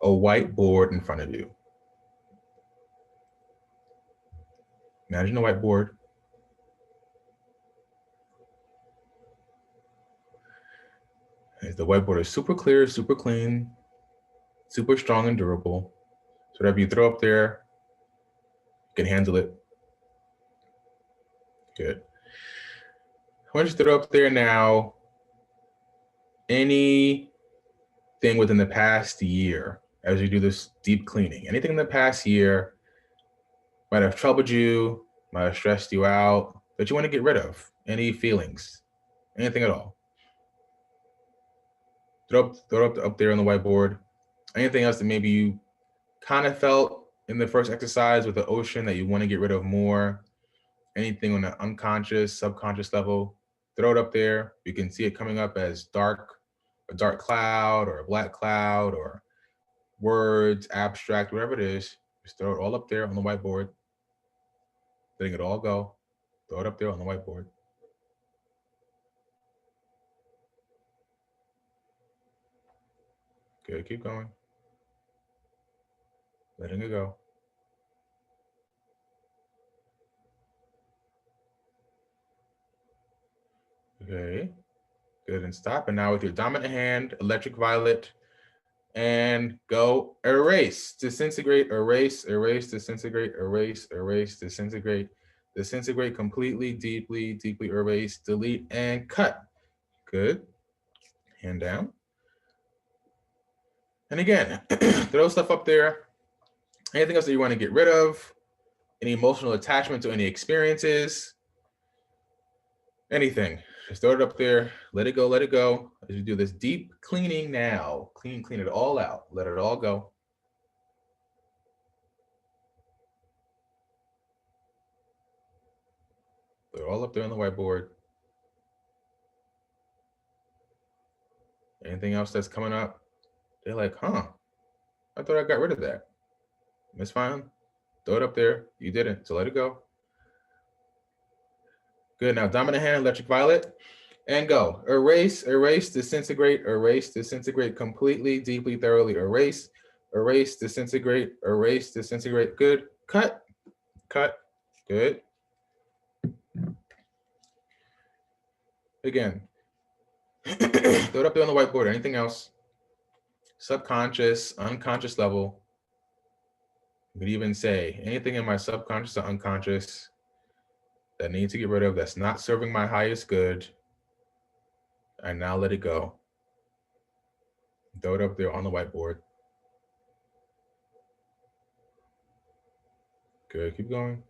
a whiteboard in front of you. Imagine a whiteboard. The whiteboard is super clear, super clean, super strong and durable. So whatever you throw up there, you can handle it. Good. I want you to throw up there now anything within the past year as you do this deep cleaning. Anything in the past year might have troubled you, might have stressed you out, that you want to get rid of. Any feelings, anything at all. Throw it up there on the whiteboard. Anything else that maybe you kind of felt in the first exercise with the ocean that you want to get rid of more. Anything on the unconscious, subconscious level, throw it up there. You can see it coming up as a dark cloud or a black cloud or words, abstract, whatever it is. Just throw it all up there on the whiteboard. Letting it all go. Throw it up there on the whiteboard. Good, keep going. Letting it go. Okay, good, and stop. And now with your dominant hand, electric violet, and go erase, disintegrate, erase, erase, disintegrate, erase, erase, disintegrate, disintegrate completely, deeply, deeply erase, delete, and cut. Good. Hand down. And again, throw stuff up there. Anything else that you want to get rid of, any emotional attachment to any experiences, anything. Just throw it up there, let it go, let it go. As you do this deep cleaning now, clean it all out, let it all go. Put it all up there on the whiteboard. Anything else that's coming up, they're like, huh, I thought I got rid of that. It's fine, throw it up there. You didn't, so let it go. Good, now dominant hand, electric violet, and go. Erase, erase, disintegrate, erase, disintegrate completely, deeply, thoroughly erase, erase, disintegrate, erase, disintegrate. Good, cut, cut, good. Again, throw it up there on the whiteboard. Anything else? Subconscious, unconscious level. You could even say anything in my subconscious or unconscious that I need to get rid of that's not serving my highest good. And now let it go. Throw it up there on the whiteboard. Good, keep going.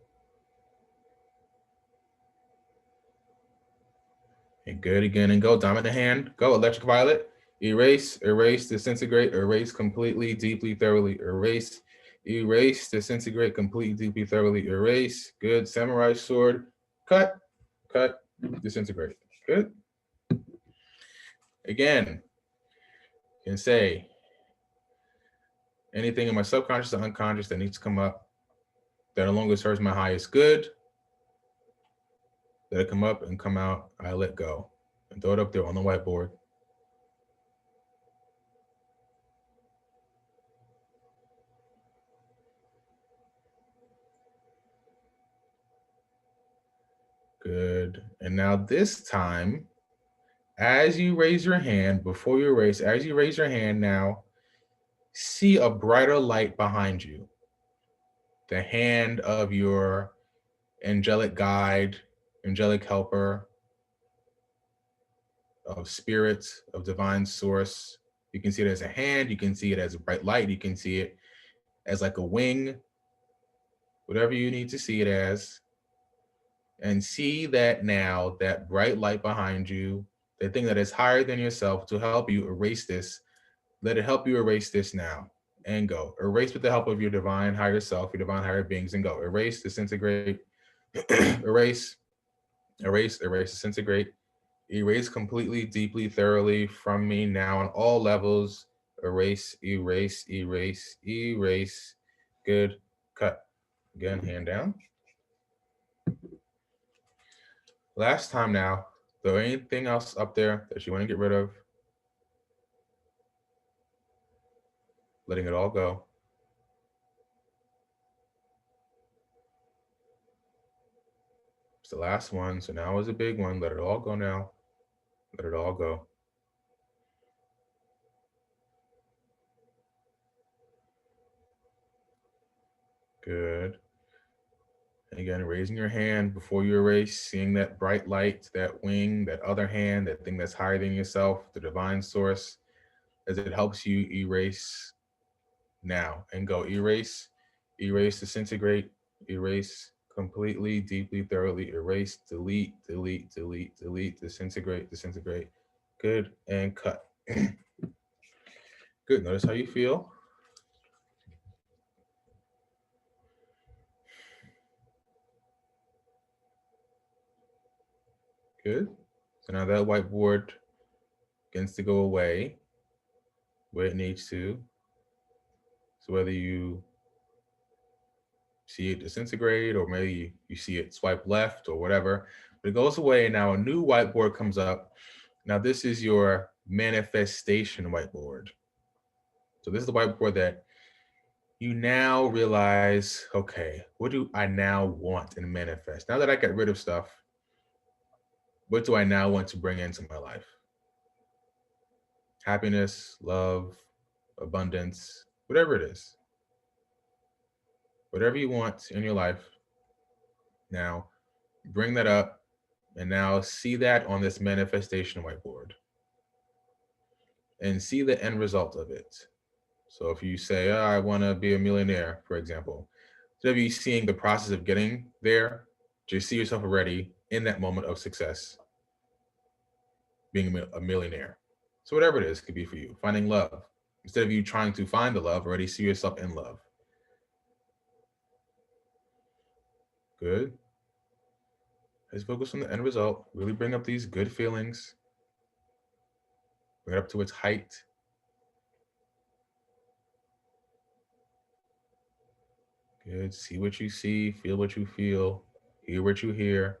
And good again, and go, dominant hand, go, electric violet. Erase, erase, disintegrate, erase completely, deeply, thoroughly, erase, erase, disintegrate completely, deeply, thoroughly, erase. Good, samurai sword, cut, cut, disintegrate. Good. Again, you can say anything in my subconscious or unconscious that needs to come up that no longer serves my highest good, let it come up and come out, I let go. And throw it up there on the whiteboard. Good. And now this time, as you raise your hand, before you erase, as you raise your hand now, see a brighter light behind you. The hand of your angelic guide, angelic helper, of spirit, of divine source. You can see it as a hand, you can see it as a bright light, you can see it as like a wing, whatever you need to see it as. And see that now, that bright light behind you, the thing that is higher than yourself to help you erase this, let it help you erase this now and go. Erase with the help of your divine higher self, your divine higher beings, and go. Erase, disintegrate, erase, erase, erase, disintegrate, erase completely, deeply, thoroughly from me now on all levels. Erase, erase, erase, erase. Good. Cut. Again, hand down. Last time now, is there anything else up there that you want to get rid of? Letting it all go. It's the last one, so now is a big one. Let it all go now. Let it all go. Good. And again, raising your hand before you erase, seeing that bright light, that wing, that other hand, that thing that's higher than yourself, the divine source, as it helps you erase now and go. Erase, erase, disintegrate, erase completely, deeply, thoroughly, erase, delete, delete, delete, delete, disintegrate, disintegrate. Good, and cut. Good, notice how you feel. Good. So now that whiteboard begins to go away where it needs to. So whether you see it disintegrate or maybe you see it swipe left or whatever, but it goes away and now a new whiteboard comes up. Now this is your manifestation whiteboard. So this is the whiteboard that you now realize, okay, what do I now want and manifest? Now that I got rid of stuff, what do I now want to bring into my life? Happiness, love, abundance, whatever it is. Whatever you want in your life, now bring that up and now see that on this manifestation whiteboard and see the end result of it. So if you say, oh, I want to be a millionaire, for example, instead of you seeing the process of getting there, just see yourself already in that moment of success, being a millionaire. So whatever it is, could be for you, finding love. Instead of you trying to find the love, already see yourself in love. Good. Let's focus on the end result. Really bring up these good feelings. Bring it up to its height. Good. See what you see, feel what you feel, hear what you hear.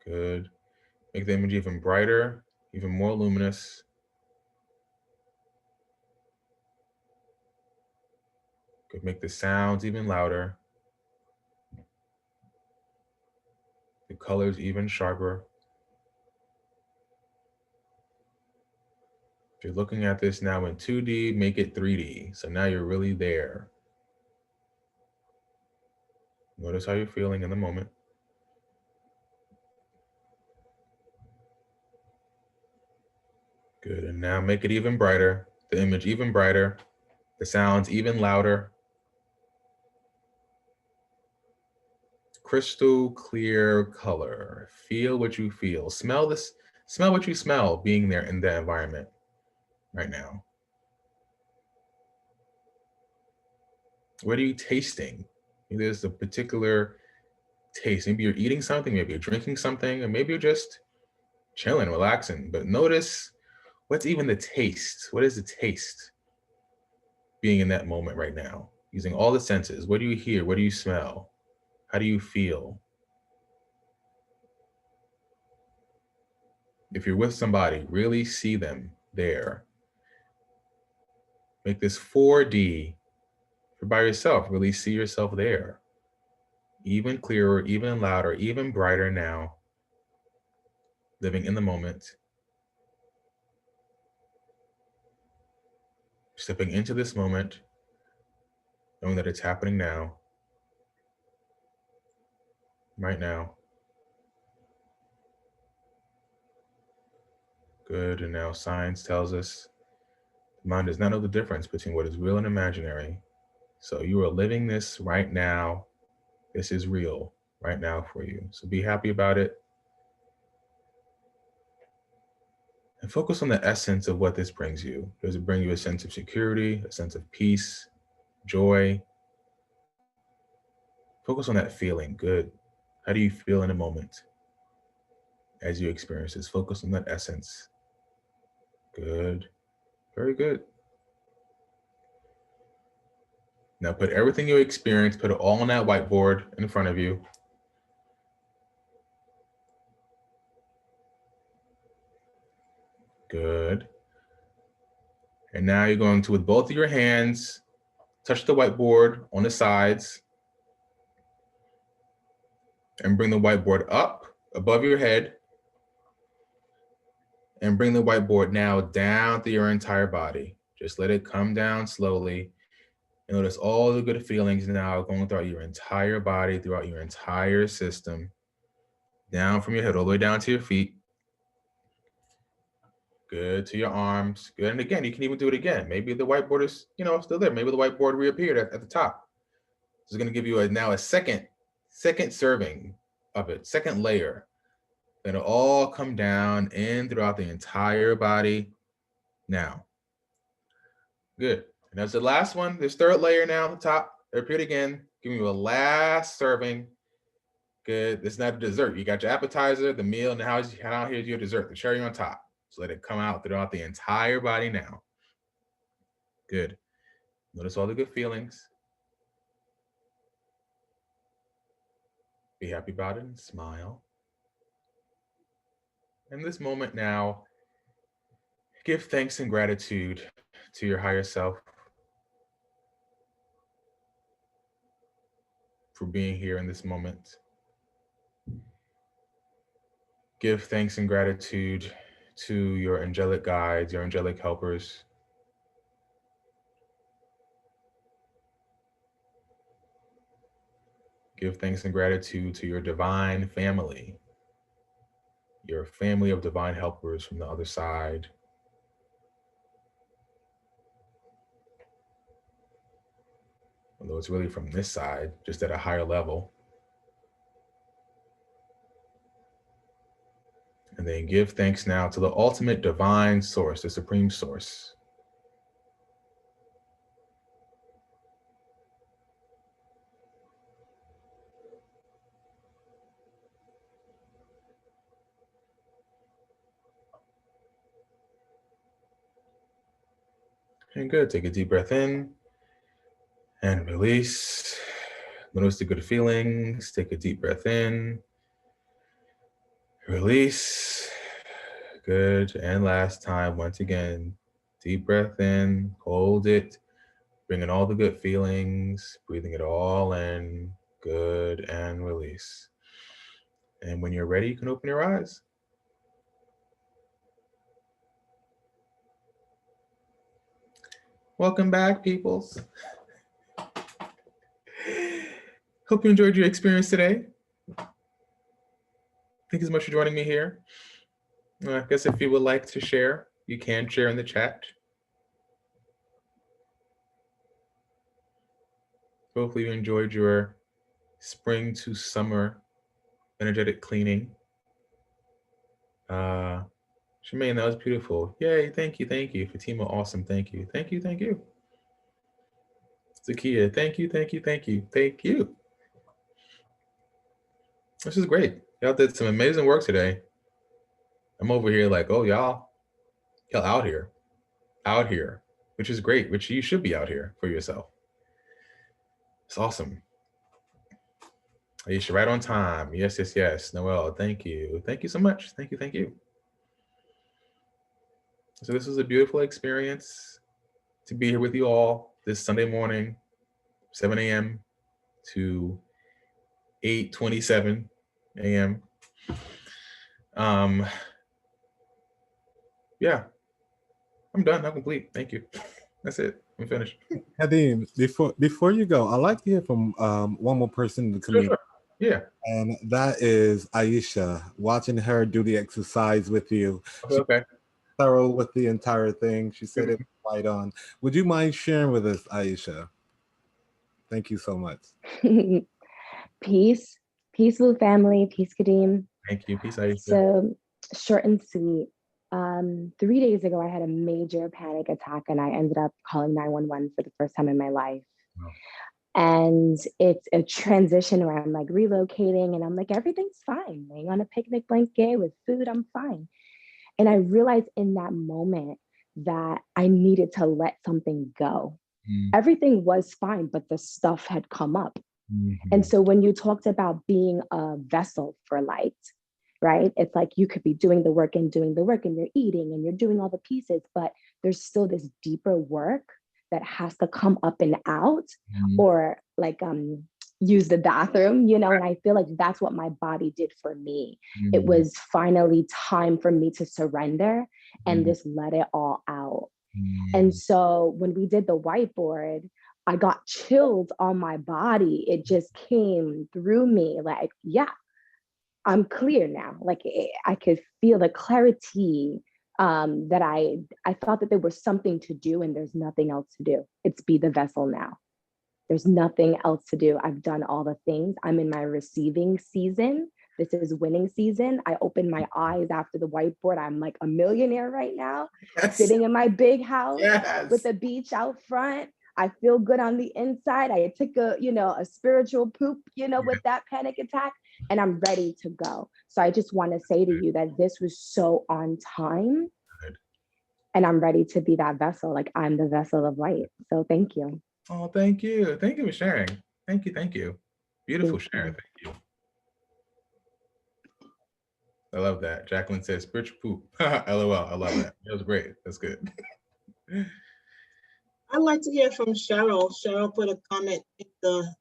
Good. Make the image even brighter, even more luminous. Good. Make the sounds even louder. The colors even sharper. If you're looking at this now in 2D, make it 3D. So now you're really there. Notice how you're feeling in the moment. Good, and now make it even brighter, the image even brighter, the sounds even louder. Crystal clear color. Feel what you feel. Smell this, smell what you smell being there in the environment right now. What are you tasting? There's a particular taste. Maybe you're eating something, maybe you're drinking something, and maybe you're just chilling, relaxing. But notice what's even the taste. What is the taste being in that moment right now? Using all the senses. What do you hear? What do you smell? How do you feel? If you're with somebody, really see them there. Make this 4D. If you're by yourself, really see yourself there. Even clearer, even louder, even brighter now. Living in the moment. Stepping into this moment, knowing that it's happening now. Right now. Good, and now science tells us the mind does not know the difference between what is real and imaginary. So you are living this right now. This is real right now for you. So be happy about it. And focus on the essence of what this brings you. Does it bring you a sense of security, a sense of peace, joy? Focus on that feeling. Good. How do you feel in a moment as you experience this? Focus on that essence. Good. Very good. Now put everything you experience, put it all on that whiteboard in front of you. Good. And now you're going to, with both of your hands, touch the whiteboard on the sides and bring the whiteboard up above your head and bring the whiteboard now down through your entire body. Just let it come down slowly. And notice all the good feelings now going throughout your entire body, throughout your entire system, down from your head all the way down to your feet. Good, to your arms. Good, and again, you can even do it again. Maybe the whiteboard is, still there. Maybe the whiteboard reappeared at the top. This is gonna give you now a second serving of it, second layer. Then it'll all come down in throughout the entire body now. Good. And that's the last one. This third layer now on the top. Repeat again. Give you a last serving. Good. It's not a dessert. You got your appetizer, the meal, and now here's your dessert, the cherry on top. So let it come out throughout the entire body now. Good. Notice all the good feelings. Be happy about it and smile. In this moment now, give thanks and gratitude to your higher self for being here in this moment. Give thanks and gratitude to your angelic guides, your angelic helpers. Give thanks and gratitude to your divine family, your family of divine helpers from the other side. Although it's really from this side, just at a higher level. And then give thanks now to the ultimate divine source, the supreme source. And good, take a deep breath in and release. Notice the good feelings, take a deep breath in, release. Good, and last time, once again, deep breath in, hold it, bring in all the good feelings, breathing it all in, good, and release. And when you're ready, you can open your eyes. Welcome back, peoples. Hope you enjoyed your experience today. Thank you so much for joining me here. I guess if you would like to share, you can share in the chat. Hopefully you enjoyed your spring to summer energetic cleaning. Shemaine, that was beautiful. Yay, thank you. Fatima, awesome, thank you. Zakia, thank you. This is great. Y'all did some amazing work today. I'm over here like, oh, y'all out here, which is great, which you should be out here for yourself. It's awesome. Aisha, right on time. Yes, yes, yes. Noel, thank you. Thank you so much. Thank you, thank you. So this was a beautiful experience to be here with you all this Sunday morning, 7 a.m. to 8:27 a.m. Yeah, I'm done. I'm complete. Thank you. That's it. I'm finished. Kadeem, before you go, I'd like to hear from one more person in the community. Sure. Yeah. And that is Aisha. Watching her do the exercise with you. Okay. Thorough with the entire thing. She said it was right on. Would you mind sharing with us, Aisha? Thank you so much. Peace, peaceful family, peace, Kadeem. Thank you. Peace, Aisha. So short and sweet. 3 days ago, I had a major panic attack and I ended up calling 911 for the first time in my life. Wow. And it's a transition where I'm like relocating and I'm like, everything's fine. Laying on a picnic blanket with food, I'm fine. And I realized in that moment that I needed to let something go. Everything was fine, but the stuff had come up. And so when you talked about being a vessel for light, right? It's like you could be doing the work and you're eating and you're doing all the pieces, but there's still this deeper work that has to come up and out or like use the bathroom, you know, and I feel like that's what my body did for me. It was finally time for me to surrender and just let it all out. And so when we did the whiteboard, I got chills on my body. It just came through me like, yeah, I'm clear now. Like I could feel the clarity that I thought that there was something to do and there's nothing else to do. It's be the vessel now. There's nothing else to do. I've done all the things. I'm in my receiving season. This is winning season. I opened my eyes after the whiteboard. I'm like a millionaire right now, sitting in my big house with the beach out front. I feel good on the inside. I took a spiritual poop, with that panic attack, and I'm ready to go. So I just want to say to you that this was so on time. And I'm ready to be that vessel. Like I'm the vessel of light. So thank you. Oh, thank you. Thank you for sharing. Thank you. Thank you. Beautiful sharing. Thank you. I love that. Jacqueline says spiritual poop. LOL. I love that. That was great. That's good. I'd like to hear from Cheryl. Cheryl put a comment in the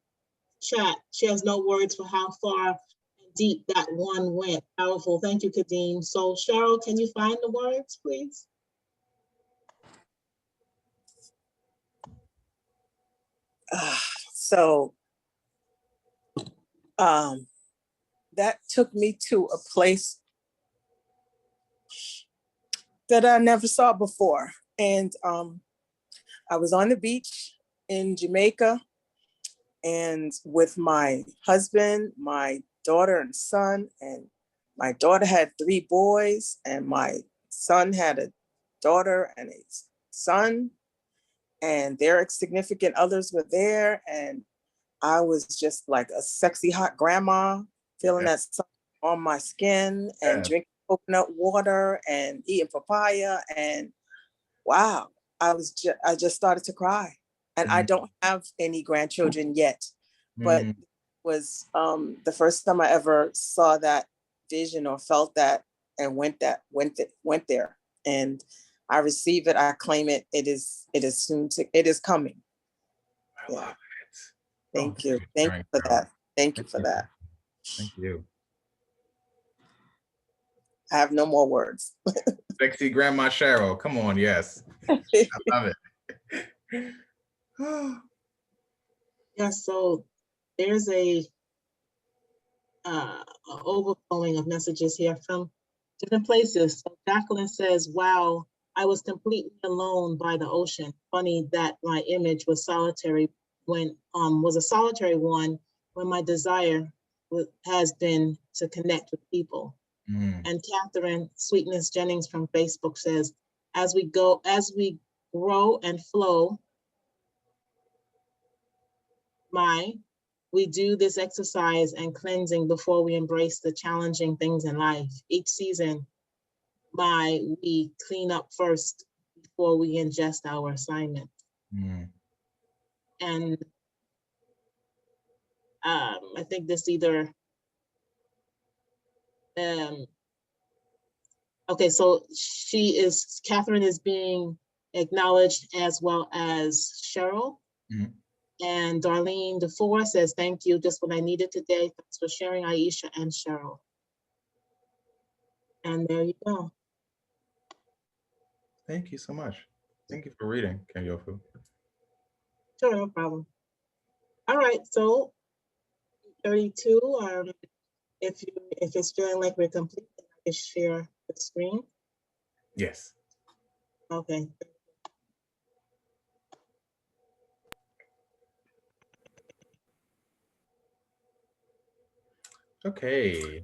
chat. She has no words for how far and deep that one went. Powerful. Thank you, Kadeem. So Cheryl, can you find the words, please? So that took me to a place that I never saw before. And I was on the beach in Jamaica and with my husband, my daughter and son, and my daughter had 3 boys and my son had a daughter and a son, and their significant others were there. And I was just like a sexy hot grandma, feeling that sun on my skin and drinking coconut water and eating papaya. And wow, I just started to cry. And I don't have any grandchildren yet, but it was the first time I ever saw that vision or felt that and went there. And I receive it, I claim it. It is coming. I love it. Thank you. Thank you for that. Thank you for that. Thank you. I have no more words. Sexy Grandma Cheryl. Come on, yes. I love it. Yeah, so there's a overflowing of messages here from different places. So Jacqueline says, wow, I was completely alone by the ocean. Funny that my image was solitary when was a solitary one when my desire has been to connect with people. And Catherine Sweetness Jennings from Facebook says, as we grow and flow, my We do this exercise and cleansing before we embrace the challenging things in life. Each season, we clean up first before we ingest our assignment. And I think this either, okay, so Catherine is being acknowledged as well as Cheryl. And Darlene DeFore says, thank you, just what I needed today. Thanks for sharing, Aisha and Cheryl. And there you go. Thank you so much. Thank you for reading, Kenyofu. Sure, no problem. All right, so 32, if it's feeling like we're complete, then I can share the screen. Yes. Okay. Okay.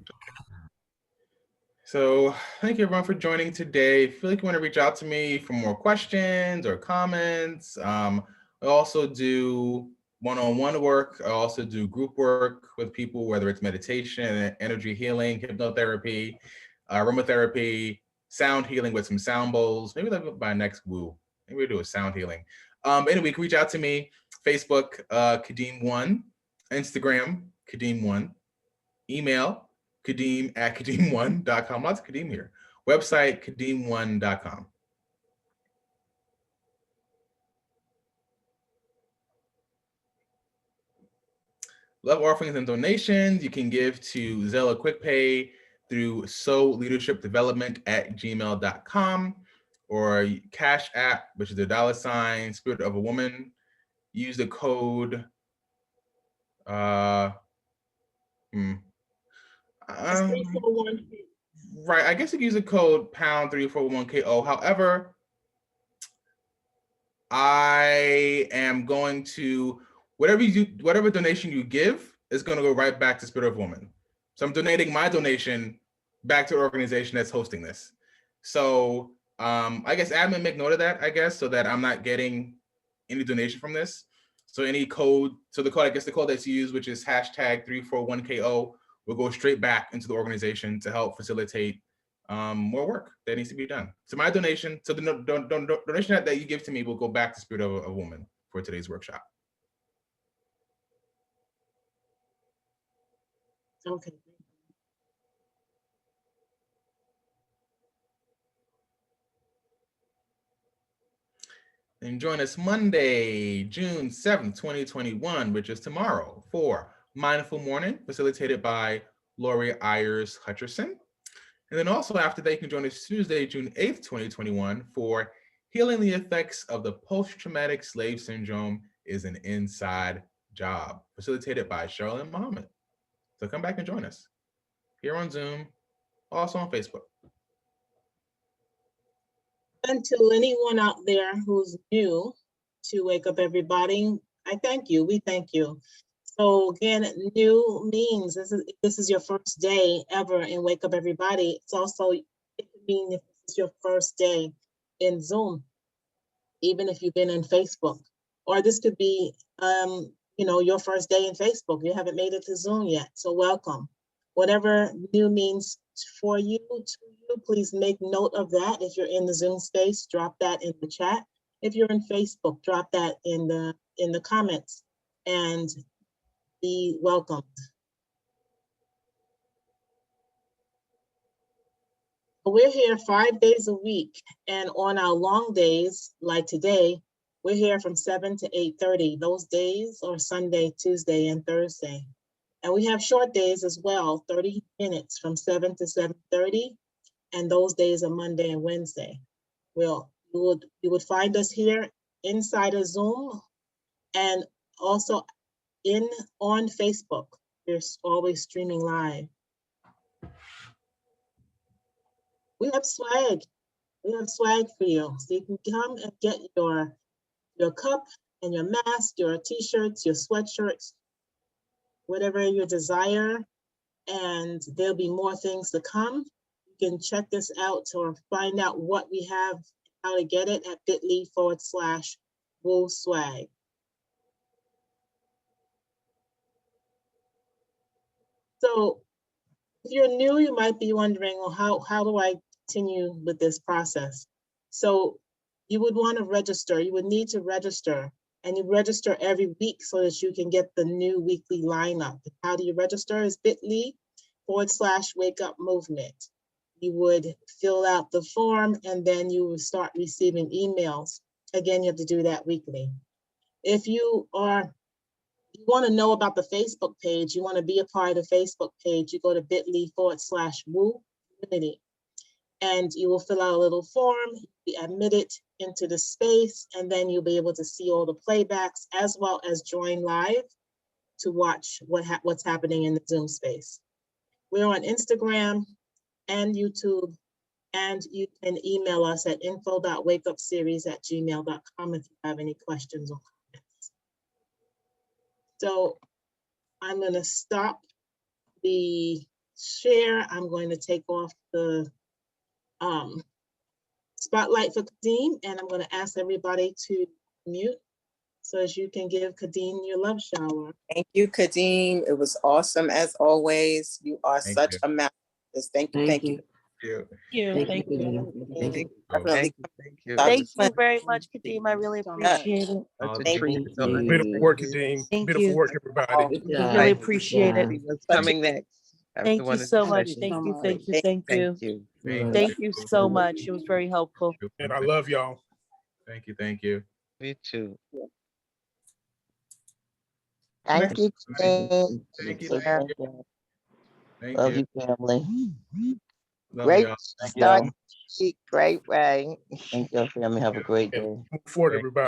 So thank you everyone for joining today. If you feel like you want to reach out to me for more questions or comments, I also do one-on-one work. I also do group work with people, whether it's meditation, energy healing, hypnotherapy, aromatherapy, sound healing with some sound bowls. Maybe that'll be my next woo. Maybe we'll do a sound healing. Anyway, you can reach out to me, Facebook, Kadeem1, Instagram, Kadeem1, email, Kadeem@Kadeem1.com. Lots of Kadeem here. Website, Kadeem1.com. Love offerings and donations. You can give to Zelle QuickPay through soulleadershipdevelopment@gmail.com or Cash App, which is the $ Spirit of a Woman. Use the code right, I guess you can use the code #341KO. However, I am going to, whatever donation you give is going to go right back to Spirit of Woman. So I'm donating my donation back to the organization that's hosting this. So I guess admin make note of that, I guess, so that I'm not getting any donation from this. So any code, the code that's used, which is #341KO, will go straight back into the organization to help facilitate more work that needs to be done. So my donation, the donation that you give to me will go back to Spirit of a Woman for today's workshop. Okay. And join us Monday, June 7th, 2021, which is tomorrow, for Mindful Morning, facilitated by Lori Ayers Hutcherson. And then also after that, you can join us Tuesday, June 8th, 2021, for Healing the Effects of the Post-Traumatic Slave Syndrome is an Inside Job, facilitated by Cheryl and Muhammad. So come back and join us here on Zoom, also on Facebook. And to anyone out there who's new to Wake Up Everybody, I thank you. We thank you. So again, new means this is your first day ever in Wake Up Everybody. It's also, it could mean if this is your first day in Zoom, even if you've been in Facebook, or this could be, your first day in Facebook. You haven't made it to Zoom yet, so welcome. Whatever new means for you, please make note of that. If you're in the Zoom space, drop that in the chat. If you're in Facebook, drop that in the comments and be welcomed. We're here 5 days a week, and on our long days, like today, we're here from 7 to 8:30. Those days are Sunday, Tuesday, and Thursday. And we have short days as well, 30 minutes from 7 to 7:30, and those days are Monday and Wednesday. You would find us here inside of Zoom and also on Facebook. We're always streaming live. We have swag. We have swag for you. So you can come and get your cup and your mask, your t-shirts, your sweatshirts, whatever your desire. And there'll be more things to come. You can check this out or find out what we have, how to get it at bit.ly/Woo Swag. So if you're new, you might be wondering, well, how do I continue with this process? So you would want to register. You would need to register, and you register every week so that you can get the new weekly lineup. How do you register? Is bit.ly/wake up movement. You would fill out the form, and then you will start receiving emails. Again, you have to do that weekly. If you want to know about the Facebook page, you want to be a part of the Facebook page, you go to bit.ly/woo community, and you will fill out a little form, be admitted into the space, and then you'll be able to see all the playbacks as well as join live to watch what's happening in the Zoom space. We're on Instagram and YouTube, and you can email us at info.wakeupseries@gmail.com if you have any questions or comments. So I'm going to stop the share. I'm going to take off the spotlight for Kadeem, and I'm going to ask everybody to mute so as you can give Kadeem your love shower. Thank you, Kadeem. It was awesome as always. You are such a masterpiece. Thank you. Thank you. Thank you. Thank you. Definitely. Thank you very much, Kadeem. I really appreciate it. Thank you. Beautiful work, Kadeem. Thank Beautiful you. work, everybody. Good job. Really appreciate it. What's coming next? Thank you so much. Thank you. Thank you. Thank you. Thank you so much. It was very helpful. And I love y'all. Thank you. Thank you. Me too. Thank you, Kadeem. Thank you. Thank you. Thank Love you. you, family. Love Great y'all. start. Great way. Thank you, family. Have a great day. Move forward, everybody.